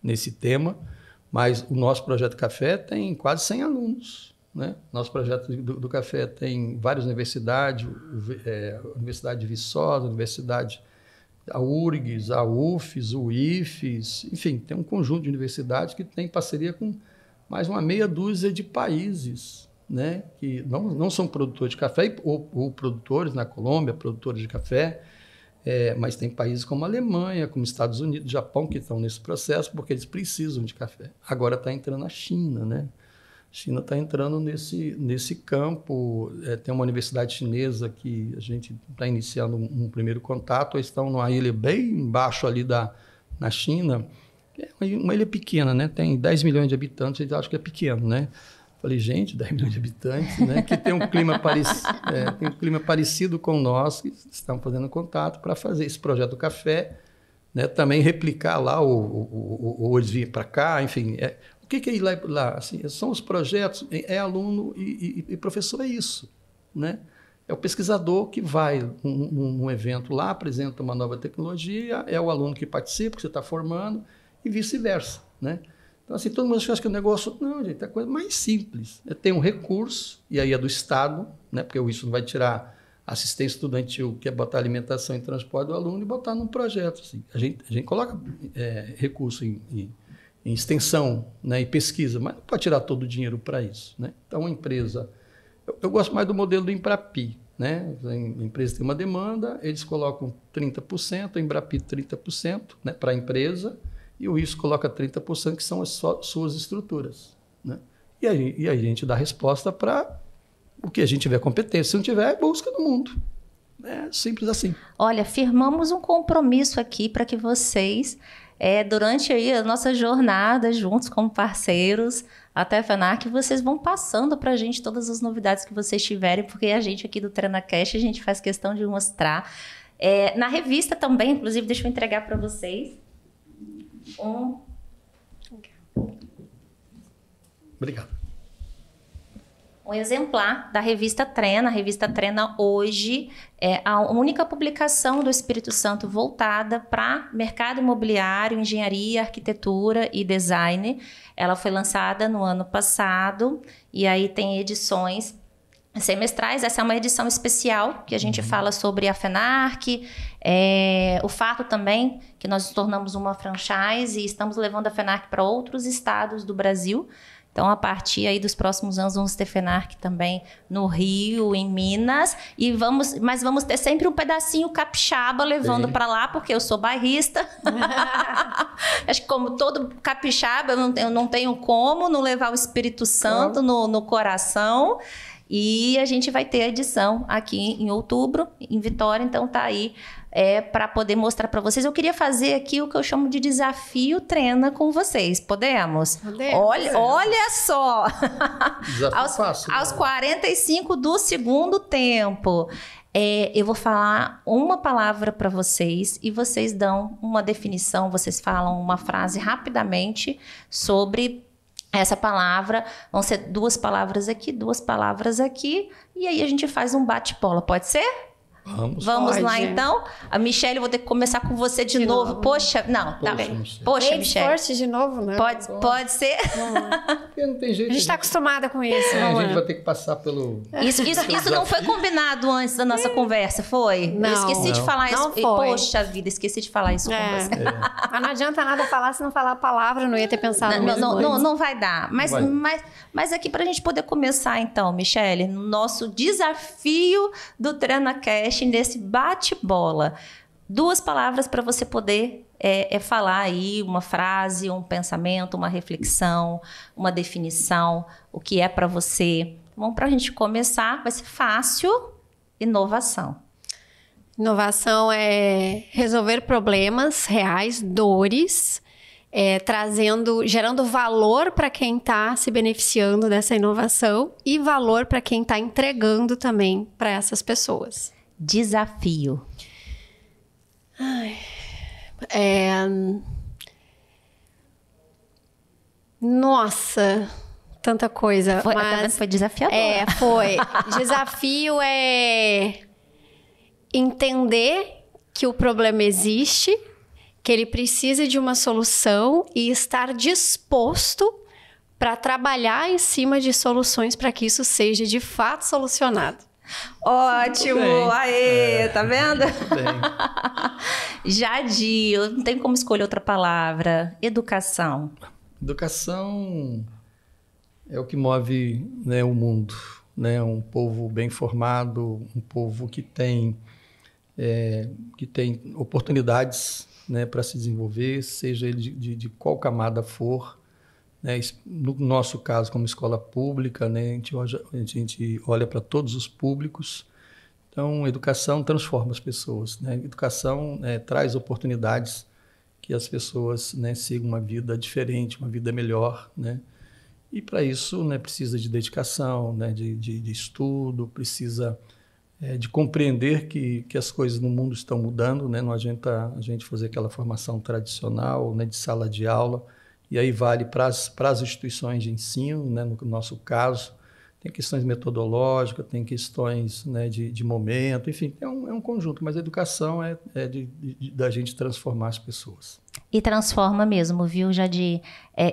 nesse tema, mas o nosso projeto Café tem quase 100 alunos, né? Nosso projeto do Café tem várias universidades, a Universidade de Viçosa, a Universidade, a URGS, a UFES, o IFES, enfim, tem um conjunto de universidades que tem parceria com mais uma meia dúzia de países, né, que não são produtores de café, ou produtores na Colômbia, produtores de café, mas tem países como a Alemanha, como Estados Unidos, Japão, que estão nesse processo, porque eles precisam de café. Agora está entrando a China, né? A China está entrando nesse campo. Tem uma universidade chinesa que a gente está iniciando um primeiro contato. Eles estão numa ilha bem embaixo ali na China. É uma ilha pequena, né? Tem 10 milhões de habitantes, eles acham que é pequeno, né? Falei, gente, 10 milhões de habitantes, né, que tem um clima parecido com o nosso, que estão fazendo contato para fazer esse projeto do café, né, também replicar lá, ou eles virem para cá, enfim. O que é ir lá? Assim, são os projetos, aluno e professor, é isso, né? É o pesquisador que vai num evento lá, apresenta uma nova tecnologia, é o aluno que participa, que você está formando, e vice-versa, né? Então, assim, todo mundo acha que o negócio... Não, gente, é a coisa mais simples. Tem um recurso, e aí é do Estado, né, porque isso não vai tirar assistência estudantil, que é botar alimentação e transporte do aluno, e botar num projeto. Assim. A gente coloca recurso em extensão, né, e pesquisa, mas não pode tirar todo o dinheiro para isso, né? Então, a empresa... Eu gosto mais do modelo do Embrapi, né? A empresa tem uma demanda, eles colocam 30%, a Embrapi 30%, né, para a empresa, e o IFES coloca 30%, que são as suas estruturas, né? E aí a gente dá resposta para o que a gente tiver competência. Se não tiver, busca no mundo. É simples assim. Olha, firmamos um compromisso aqui para que vocês, durante aí a nossa jornada juntos como parceiros, até a FENARC, vocês vão passando para a gente todas as novidades que vocês tiverem, porque a gente aqui do TreinaCast, a gente faz questão de mostrar. Na revista também, inclusive, deixa eu entregar para vocês. Obrigado. Um exemplar da revista Treina. A revista Treina hoje é a única publicação do Espírito Santo voltada para mercado imobiliário, engenharia, arquitetura e design. Ela foi lançada no ano passado e aí tem edições semestrais. Essa é uma edição especial que a gente fala sobre a FENARC, o fato também que nós nos tornamos uma franchise e estamos levando a FENARC para outros estados do Brasil. Então, a partir aí dos próximos anos, vamos ter FENARC também no Rio, em Minas, mas vamos ter sempre um pedacinho capixaba levando para lá, porque eu sou bairrista. Acho que como todo capixaba, eu não tenho como não levar o Espírito Santo no coração. E a gente vai ter a edição aqui em outubro, em Vitória, então tá aí para poder mostrar para vocês. Eu queria fazer aqui o que eu chamo de desafio treina com vocês. Podemos? Podemos. Olha só! Desafio fácil. Aos 45 do segundo tempo. Eu vou falar uma palavra para vocês e vocês dão uma definição, vocês falam uma frase rapidamente sobre essa palavra. Vão ser 2 palavras aqui, 2 palavras aqui, e aí a gente faz um bate-bola. Pode ser? Vamos lá, então. A Michelle, vou ter que começar com você de novo. Poxa, não, tá bem. Poxa, Michelle. Forte de novo, né? Pode ser? Porque não tem jeito. A gente está acostumada com isso. A gente vai ter que passar pelo... Isso não foi combinado antes da nossa conversa, foi? Não. Eu esqueci de falar isso. Não foi. Poxa vida, esqueci de falar isso com você. Mas não adianta nada falar se não falar a palavra, não ia ter pensado Não vai dar. Mas aqui para a gente poder começar, então, Michelle, no nosso desafio do TreinaCast, nesse bate-bola. 2 palavras para você poder falar aí uma frase, um pensamento, uma reflexão, uma definição, o que é para você. Bom, para a gente começar, vai ser fácil. Inovação. Inovação é resolver problemas reais, dores, gerando valor para quem está se beneficiando dessa inovação e valor para quem está entregando também para essas pessoas. Desafio. Nossa, tanta coisa. Foi desafiador. Foi. Desafio é entender que o problema existe, que ele precisa de uma solução e estar disposto para trabalhar em cima de soluções para que isso seja de fato solucionado. Ótimo! Aê, tá vendo? Jadi, eu não tenho como escolher outra palavra. Educação. Educação é o que move, né, o mundo, né? Um povo bem formado, um povo que tem oportunidades, né, para se desenvolver, seja ele de qual camada for. Né? No nosso caso, como escola pública, né, a gente olha para todos os públicos. Então, educação transforma as pessoas. Né? Educação traz oportunidades que as pessoas, né, sigam uma vida diferente, uma vida melhor. Né? E, para isso, né, precisa de dedicação, né, de estudo, precisa de compreender que as coisas no mundo estão mudando. Né? Não adianta a gente fazer aquela formação tradicional, né, de sala de aula. E aí vale para as instituições de ensino, né? No nosso caso, tem questões metodológicas, tem questões, né, de momento, enfim, é um conjunto, mas a educação da gente transformar as pessoas. E transforma mesmo, viu, Jadi?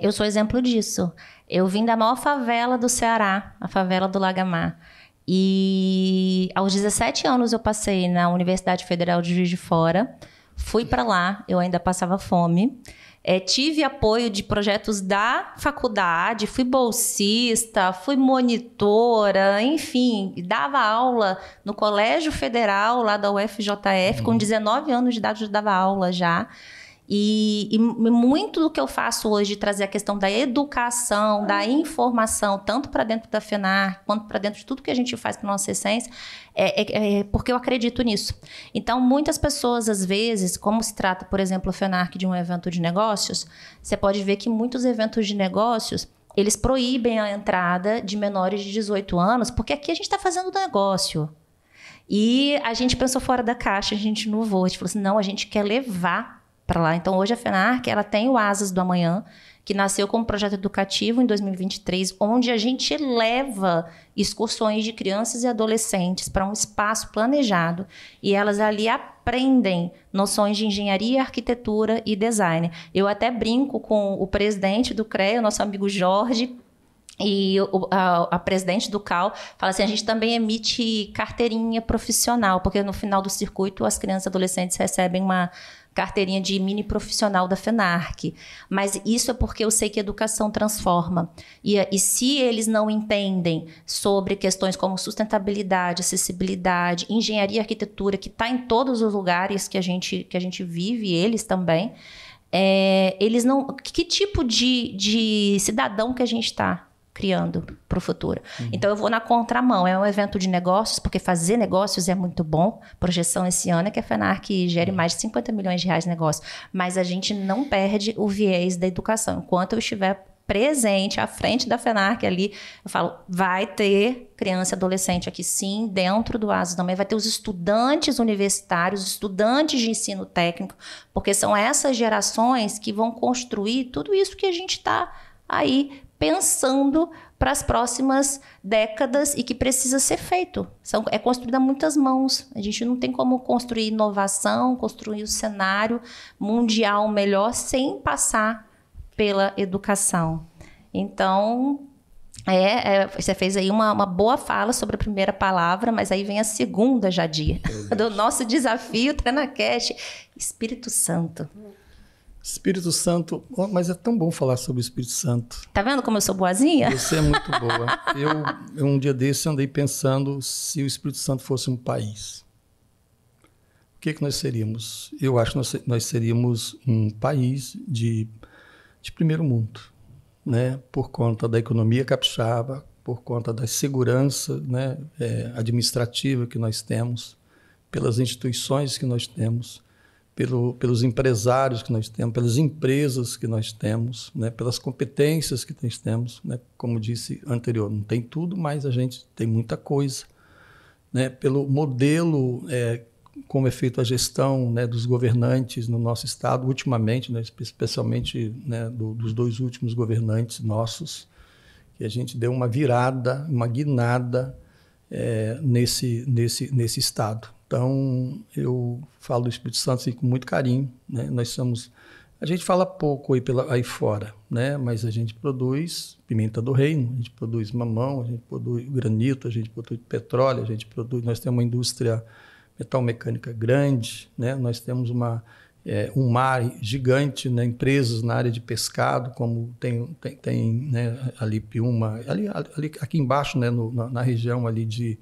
Eu sou exemplo disso. Eu vim da maior favela do Ceará, a favela do Lagamar. E aos 17 anos eu passei na Universidade Federal de Juiz de Fora, fui para lá, eu ainda passava fome. Tive apoio de projetos da faculdade, fui bolsista, fui monitora, enfim, dava aula no Colégio Federal, lá da UFJF, com 19 anos de idade eu dava aula já. E muito do que eu faço hoje de trazer a questão da educação, da informação, tanto para dentro da FENARC, quanto para dentro de tudo que a gente faz para a nossa essência, porque eu acredito nisso. Então, muitas pessoas, às vezes, como se trata, por exemplo, a FENARC de um evento de negócios, você pode ver que muitos eventos de negócios, eles proíbem a entrada de menores de 18 anos, porque aqui a gente está fazendo negócio. E a gente pensou fora da caixa, a gente inovou, a gente falou assim, não, a gente quer levar para lá. Então, hoje a FENARC, ela tem o Asas do Amanhã, que nasceu como projeto educativo em 2023, onde a gente leva excursões de crianças e adolescentes para um espaço planejado e elas ali aprendem noções de engenharia, arquitetura e design. Eu até brinco com o presidente do CREA, o nosso amigo Jorge, E a presidente do CAL fala assim, a gente também emite carteirinha profissional, porque no final do circuito as crianças e adolescentes recebem uma carteirinha de mini profissional da FENARC. Mas isso é porque eu sei que a educação transforma. E se eles não entendem sobre questões como sustentabilidade, acessibilidade, engenharia e arquitetura, que está em todos os lugares que a gente vive, eles também, eles não... Que tipo de cidadão que a gente está criando para o futuro? Então eu vou na contramão, é um evento de negócios, porque fazer negócios é muito bom. Projeção esse ano é que a FENARC gere mais de 50 milhões de reais de negócio, mas a gente não perde o viés da educação. Enquanto eu estiver presente à frente da FENARC ali, eu falo, vai ter criança e adolescente aqui sim, dentro do ASUS também, vai ter os estudantes universitários, estudantes de ensino técnico, porque são essas gerações que vão construir tudo isso que a gente está aí pensando para as próximas décadas e que precisa ser feito. É construído a muitas mãos. A gente não tem como construir inovação, construir o cenário mundial melhor sem passar pela educação. Então, você fez aí uma boa fala sobre a primeira palavra, mas aí vem a segunda, Jadir, do nosso desafio TreinaCast, Espírito Santo. Espírito Santo, mas é tão bom falar sobre o Espírito Santo. Tá vendo como eu sou boazinha? Você é muito boa. Eu um dia desse andei pensando se o Espírito Santo fosse um país. O que nós seríamos? Eu acho que nós seríamos um país de primeiro mundo, né? Por conta da economia capixaba, por conta da segurança, né, administrativa que nós temos, pelas instituições que nós temos, pelos empresários que nós temos, pelas empresas que nós temos, né, pelas competências que nós temos, né, como disse anterior, não tem tudo, mas a gente tem muita coisa, né, pelo modelo como é feita a gestão, né, dos governantes no nosso estado, ultimamente, né, especialmente, né, dos dois últimos governantes nossos, que a gente deu uma virada, uma guinada nesse estado. Então, eu falo do Espírito Santo assim, com muito carinho, né? A gente fala pouco aí fora, né? Mas a gente produz pimenta do reino, a gente produz mamão, a gente produz granito, a gente produz petróleo, nós temos uma indústria metalmecânica grande, né? Nós temos um mar gigante, né? Empresas na área de pescado, como tem né? Ali Piúma, ali aqui embaixo, né? Na região ali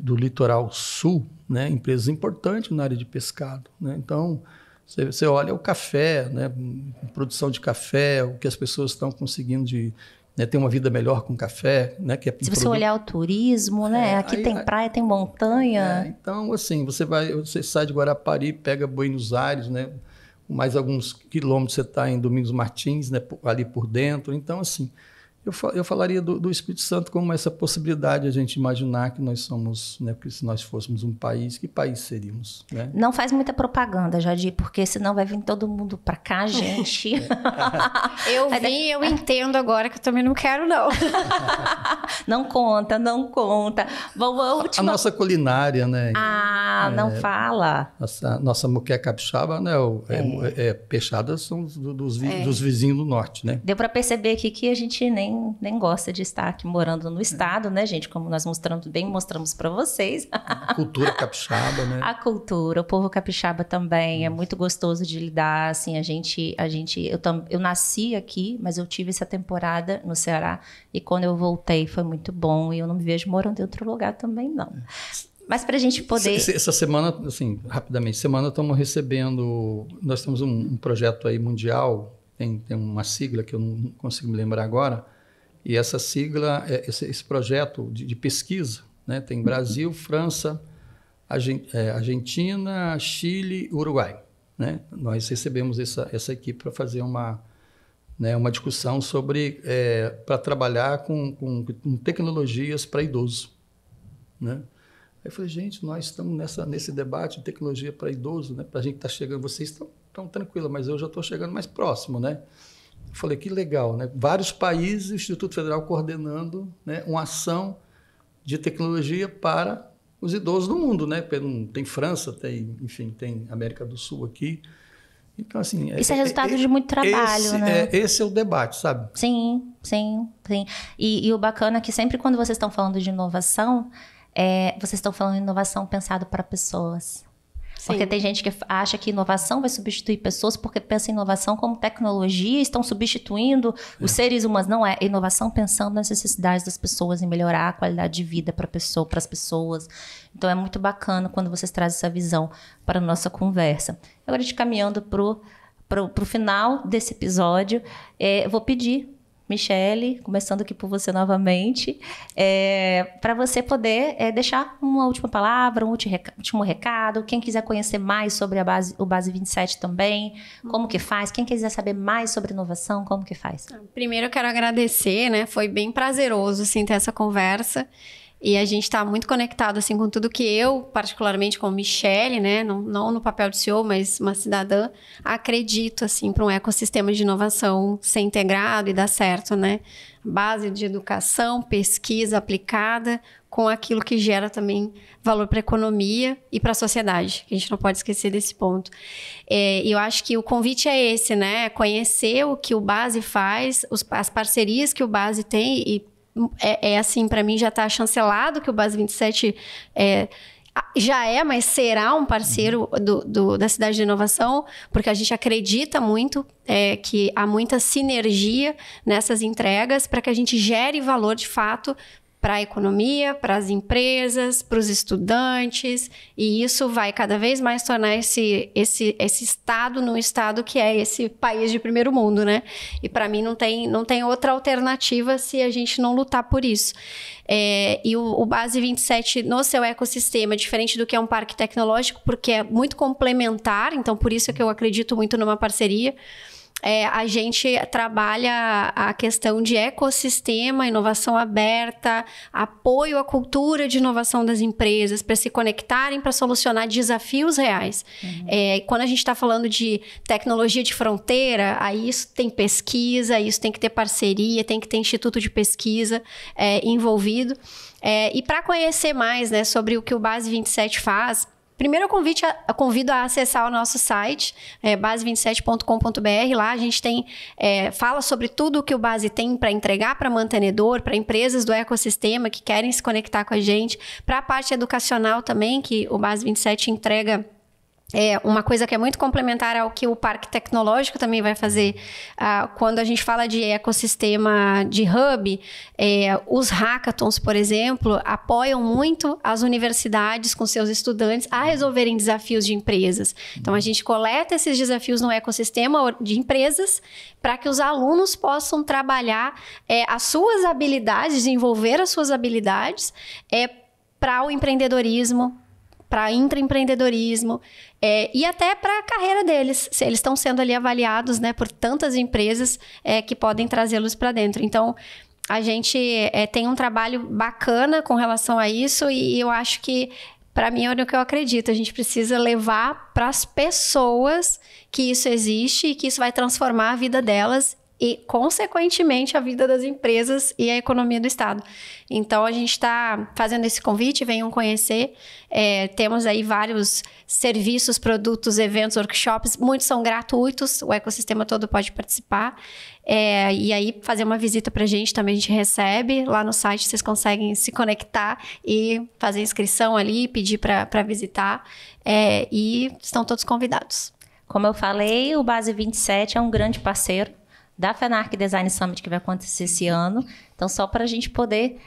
do litoral sul, né? Empresas importantes na área de pescado, né? Então, você olha o café, né? Produção de café, o que as pessoas estão conseguindo né, ter uma vida melhor com café, né? Se você olhar o turismo, né? Aqui tem praia, tem montanha. Então, assim, você sai de Guarapari, pega Buenos Aires, né? Mais alguns quilômetros você está em Domingos Martins, né? Ali por dentro. Então, assim, eu falaria do Espírito Santo como essa possibilidade de a gente imaginar que nós somos, né, porque se nós fôssemos um país, que país seríamos? Né? Não faz muita propaganda, Jadir, porque senão vai vir todo mundo para cá, gente. Eu entendo agora que eu também não quero, não. Não conta. A nossa culinária, né? Não fala. Nossa moqueca capixaba, né? Peixadas são dos vizinhos do norte, né? Deu para perceber aqui que a gente nem gosta de estar aqui morando no estado, né, gente? Como nós mostramos para vocês. A cultura capixaba, né? A cultura, o povo capixaba também é muito gostoso de lidar, assim, eu nasci aqui, mas eu tive essa temporada no Ceará e quando eu voltei foi muito bom e eu não me vejo morando em outro lugar também, não. Mas para a gente poder... Essa semana, assim, rapidamente, estamos recebendo... Nós temos um projeto aí mundial, tem uma sigla que eu não consigo me lembrar agora, e essa sigla, esse projeto de pesquisa, né, tem Brasil, França, Argentina, Chile e Uruguai. Né? Nós recebemos essa equipe para fazer uma discussão sobre, para trabalhar com tecnologias para idoso. Né? Aí eu falei, gente, nós estamos nesse debate de tecnologia para idoso, né? Para a gente estar chegando, vocês estão tranquilos, mas eu já estou chegando mais próximo, né? Eu falei, que legal, né? Vários países, o Instituto Federal coordenando, né, uma ação de tecnologia para os idosos do mundo, né? Tem França, tem América do Sul aqui. Então, assim... Isso é resultado de muito trabalho, né? Esse é o debate, sabe? Sim. E o bacana é que sempre quando vocês estão falando de inovação, vocês estão falando de inovação pensado para pessoas. Sim. Porque tem gente que acha que inovação vai substituir pessoas porque pensa em inovação como tecnologia, estão substituindo os seres humanos. Não é inovação pensando nas necessidades das pessoas, em melhorar a qualidade de vida para as pessoas. Então é muito bacana quando vocês trazem essa visão para a nossa conversa. Agora, a gente caminhando para o final desse episódio, eu vou pedir, Michele, começando aqui por você novamente, para você poder deixar uma última palavra, um último recado, quem quiser conhecer mais sobre o Base 27 também, como que faz, quem quiser saber mais sobre inovação, como que faz? Primeiro eu quero agradecer, né? Foi bem prazeroso, assim, ter essa conversa. E a gente está muito conectado, assim, com tudo que eu, particularmente como Michele, né, não no papel de CEO, mas uma cidadã, acredito, assim, para um ecossistema de inovação ser integrado e dar certo, né? Base de educação, pesquisa aplicada com aquilo que gera também valor para a economia e para a sociedade. A gente não pode esquecer desse ponto. E eu acho que o convite é esse, né? Conhecer o que o Base faz, as parcerias que o Base tem e assim, para mim já está chancelado que o Base 27 já mas será um parceiro da Cidade de Inovação, porque a gente acredita muito que há muita sinergia nessas entregas para que a gente gere valor de fato para a economia, para as empresas, para os estudantes, e isso vai cada vez mais tornar esse estado num estado que é esse país de primeiro mundo, né? E para mim não tem outra alternativa se a gente não lutar por isso. E o Base 27 no seu ecossistema, diferente do que é um parque tecnológico, porque é muito complementar, então por isso é que eu acredito muito numa parceria. A gente trabalha a questão de ecossistema, inovação aberta, apoio à cultura de inovação das empresas para se conectarem para solucionar desafios reais. Quando a gente está falando de tecnologia de fronteira, aí isso tem pesquisa, isso tem que ter parceria, tem que ter instituto de pesquisa envolvido. E para conhecer mais, né, sobre o que o Base 27 faz, primeiro eu convido a acessar o nosso site, base27.com.br. Lá a gente tem, fala sobre tudo o que o Base tem para entregar para mantenedor, para empresas do ecossistema que querem se conectar com a gente, para a parte educacional também, que o Base 27 entrega uma coisa que é muito complementar ao que o Parque Tecnológico também vai fazer. Quando a gente fala de ecossistema de hub, os hackathons, por exemplo, apoiam muito as universidades com seus estudantes a resolverem desafios de empresas. Então, a gente coleta esses desafios no ecossistema de empresas para que os alunos possam trabalhar as suas habilidades, desenvolver as suas habilidades para o empreendedorismo, para intraempreendedorismo e até para a carreira deles. Eles estão sendo ali avaliados, né, por tantas empresas que podem trazê-los para dentro. Então, a gente tem um trabalho bacana com relação a isso e eu acho que, para mim, é o que eu acredito. A gente precisa levar para as pessoas que isso existe e que isso vai transformar a vida delas e, consequentemente, a vida das empresas e a economia do Estado. Então, a gente está fazendo esse convite, venham conhecer. Temos aí vários serviços, produtos, eventos, workshops, muitos são gratuitos, o ecossistema todo pode participar. E aí, fazer uma visita para a gente também, a gente recebe. Lá no site vocês conseguem se conectar e fazer inscrição ali, pedir para visitar. E estão todos convidados. Como eu falei, o Base 27 é um grande parceiro da FENARC Design Summit, que vai acontecer esse ano. Então, só para a gente poder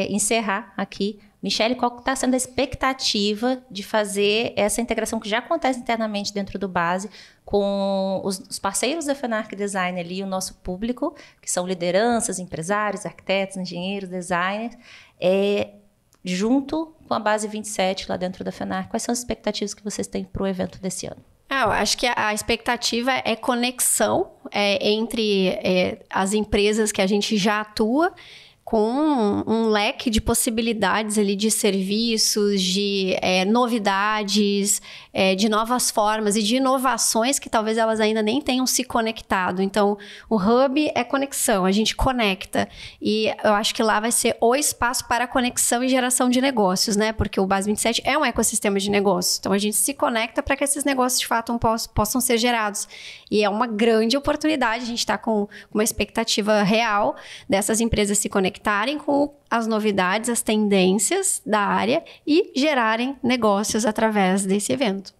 encerrar aqui, Michele, qual está sendo a expectativa de fazer essa integração que já acontece internamente dentro do Base com os parceiros da FENARC Design ali, o nosso público, que são lideranças, empresários, arquitetos, engenheiros, designers, junto com a Base 27 lá dentro da FENARC? Quais são as expectativas que vocês têm para o evento desse ano? Eu acho que a expectativa é conexão entre as empresas que a gente já atua com um leque de possibilidades ali de serviços, de novidades, de novas formas e de inovações que talvez elas ainda nem tenham se conectado. Então, o Hub é conexão, a gente conecta. E eu acho que lá vai ser o espaço para conexão e geração de negócios, né? Porque o Base 27 é um ecossistema de negócios. Então, a gente se conecta para que esses negócios, de fato, possam ser gerados. E é uma grande oportunidade, a gente está com uma expectativa real dessas empresas se conectarem com as novidades, as tendências da área e gerarem negócios através desse evento.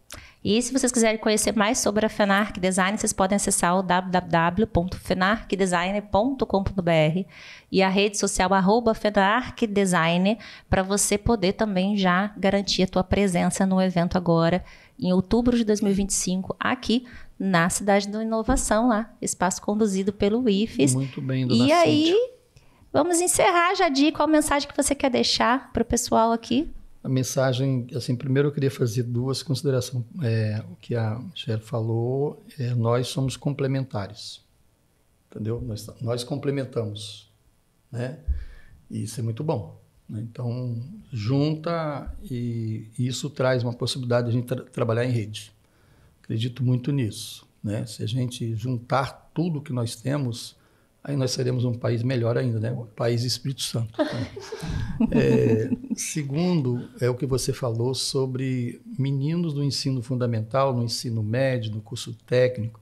E se vocês quiserem conhecer mais sobre a Fenark Design, vocês podem acessar o www.fenarkdesign.com.br e a rede social @fenarkdesign para você poder também já garantir a tua presença no evento agora, em outubro de 2025, aqui na Cidade da Inovação, lá, espaço conduzido pelo IFES. Muito bem, dona E aí, Cíntia. vamos encerrar, Jadi. Qual mensagem que você quer deixar para o pessoal aqui? A mensagem, assim, primeiro eu queria fazer duas considerações. O que a Michelle falou, nós somos complementares, entendeu? Nós complementamos, né? E isso é muito bom, né? Então, junta e isso traz uma possibilidade de a gente trabalhar em rede. Acredito muito nisso, né? Se a gente juntar tudo que nós temos, aí nós seremos um país melhor ainda, né? O país Espírito Santo. Né? Segundo, é o que você falou sobre meninos do ensino fundamental, no ensino médio, no curso técnico.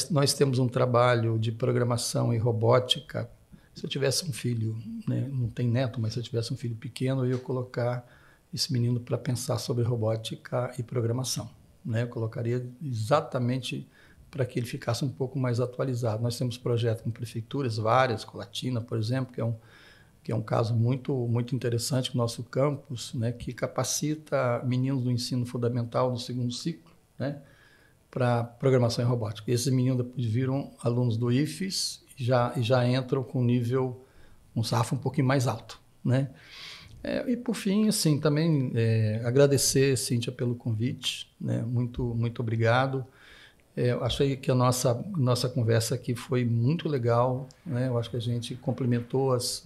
Nós temos um trabalho de programação e robótica. Se eu tivesse um filho, né? Não tem neto, mas se eu tivesse um filho pequeno, eu ia colocar esse menino para pensar sobre robótica e programação, né? Eu colocaria exatamente para que ele ficasse um pouco mais atualizado. Nós temos projetos com prefeituras várias, Colatina, por exemplo, que é um caso muito, muito interessante no nosso campus, né, que capacita meninos do ensino fundamental no segundo ciclo, né, para programação e robótica. Esses meninos depois viram alunos do IFES e já entram com um sarrafo um pouquinho mais alto, né? E por fim, assim, também agradecer, Cíntia, pelo convite, né? Muito, muito obrigado. Eu achei que a nossa conversa aqui foi muito legal, né? Eu acho que a gente complementou as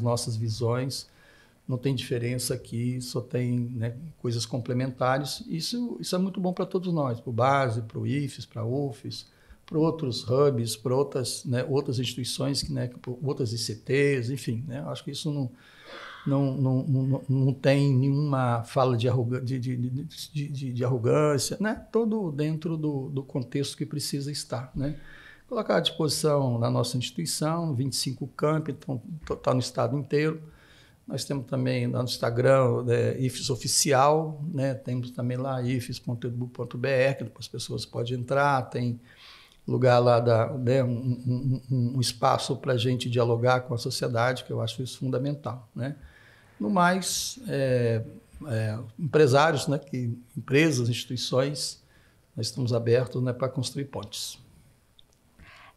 nossas visões, não tem diferença aqui, só tem, né, coisas complementares. Isso é muito bom para todos nós, para o Base, para o IFES, para a UFES, para outros hubs, para outras, né, outras instituições, né, outras ICTs, enfim, né? Eu acho que isso não tem nenhuma fala de arrogância, né? Todo dentro do contexto que precisa estar, né? Colocar à disposição na nossa instituição, 25 campi, então está no estado inteiro. Nós temos também no Instagram, IFES Oficial, né? Temos também lá ifes.edu.br, que depois as pessoas podem entrar, tem lugar lá, né, um espaço para a gente dialogar com a sociedade, que eu acho isso fundamental, né? No mais, empresários, né, empresas, instituições, nós estamos abertos, né, para construir pontes.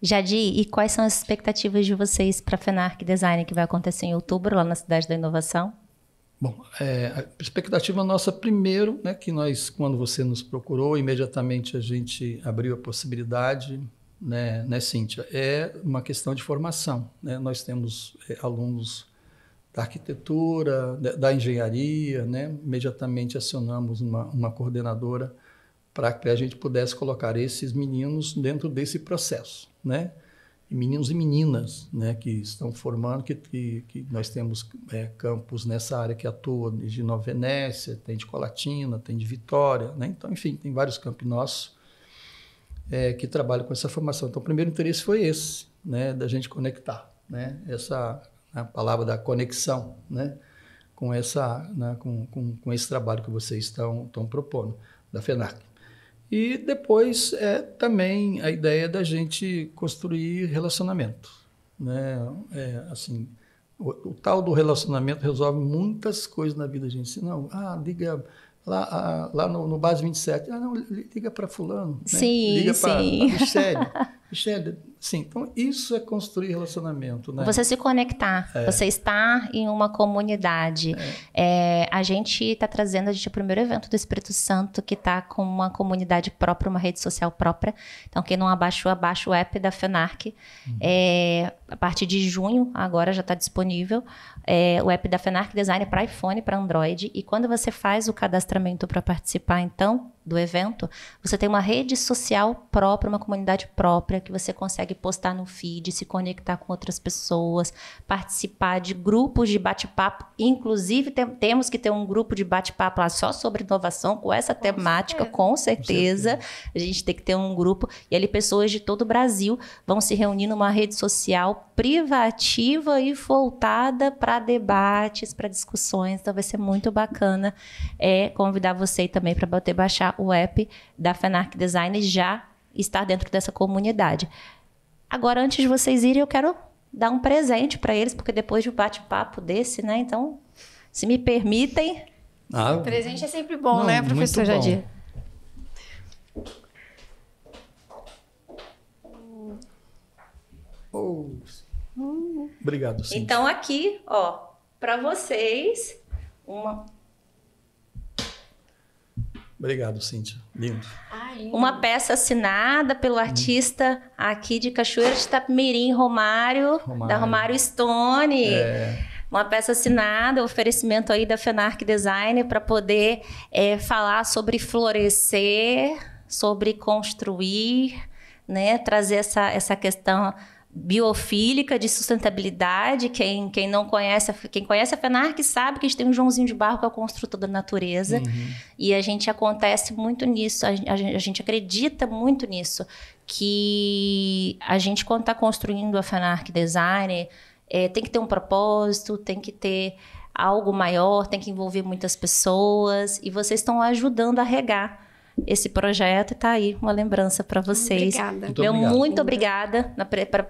Jadi, e quais são as expectativas de vocês para a Fenark Design, que vai acontecer em outubro, lá na Cidade da Inovação? Bom, a expectativa nossa, primeiro, né, que nós, quando você nos procurou, imediatamente a gente abriu a possibilidade, né, Cíntia, é uma questão de formação, né? Nós temos alunos da arquitetura, da engenharia, né? Imediatamente acionamos uma coordenadora para que a gente pudesse colocar esses meninos dentro desse processo, né? E meninos e meninas, né, que estão formando, que nós temos campos nessa área que atuam de Nova Venécia, tem de Colatina, tem de Vitória, né? Então, enfim, tem vários campos nossos que trabalham com essa formação. Então, o primeiro interesse foi esse, né, da gente conectar, né, a palavra da conexão, né, com esse trabalho que vocês estão propondo, da FENARK. E depois também a ideia da gente construir relacionamento, né? Assim, o tal do relacionamento resolve muitas coisas na vida da gente. Não, liga lá no Base 27, não, liga para fulano, né? Sim, Liga para sim. Michelle. Michelle, Sim, então isso é construir relacionamento, né? Você se conectar, você estar em uma comunidade. A gente está trazendo, a gente é o primeiro evento do Espírito Santo que está com uma comunidade própria, uma rede social própria. Então, quem não abaixou, abaixa o app da FENARC. A partir de junho, agora já está disponível, o app da FENARC Design para iPhone e para Android. E quando você faz o cadastramento para participar, então, do evento, você tem uma rede social própria, uma comunidade própria, que você consegue postar no feed, se conectar com outras pessoas, participar de grupos de bate-papo. Inclusive, temos que ter um grupo de bate-papo lá só sobre inovação, com essa temática, com certeza. A gente tem que ter um grupo. E ali pessoas de todo o Brasil vão se reunir numa rede social privativa e voltada para debates, para discussões. Então, vai ser muito bacana convidar você também para poder baixar o app da FENARC Design e já estar dentro dessa comunidade. Agora, antes de vocês irem, eu quero dar um presente para eles, porque depois de um bate-papo desse, né? Então, se me permitem... Presente é sempre bom, né, professor Jadir? Obrigado, Cíntia. Então, aqui, ó, para vocês, uma... Obrigado, Cíntia. Lindo. Uma peça assinada pelo artista aqui de Cachoeira de Itapemirim, Romário, da Romário Stone. Uma peça assinada, oferecimento aí da FENARC Design para poder falar sobre florescer, sobre construir, né? Trazer essa questão biofílica de sustentabilidade. Quem não conhece, quem conhece a FENARC sabe que a gente tem um Joãozinho de Barro, que é o construtor da natureza, e a gente acontece muito nisso, a gente acredita muito nisso, que a gente, quando está construindo a FENARC Design, tem que ter um propósito, tem que ter algo maior, tem que envolver muitas pessoas, e vocês estão ajudando a regar esse projeto, e tá aí uma lembrança para vocês. Obrigada. Muito obrigada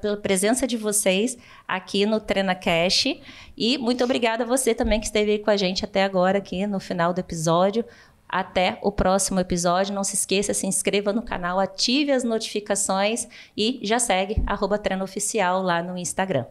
pela presença de vocês aqui no TreinaCast, e muito obrigada a você também que esteve aí com a gente até agora, aqui no final do episódio. Até o próximo episódio. Não se esqueça, se inscreva no canal, ative as notificações e já segue @TreinaOficial lá no Instagram.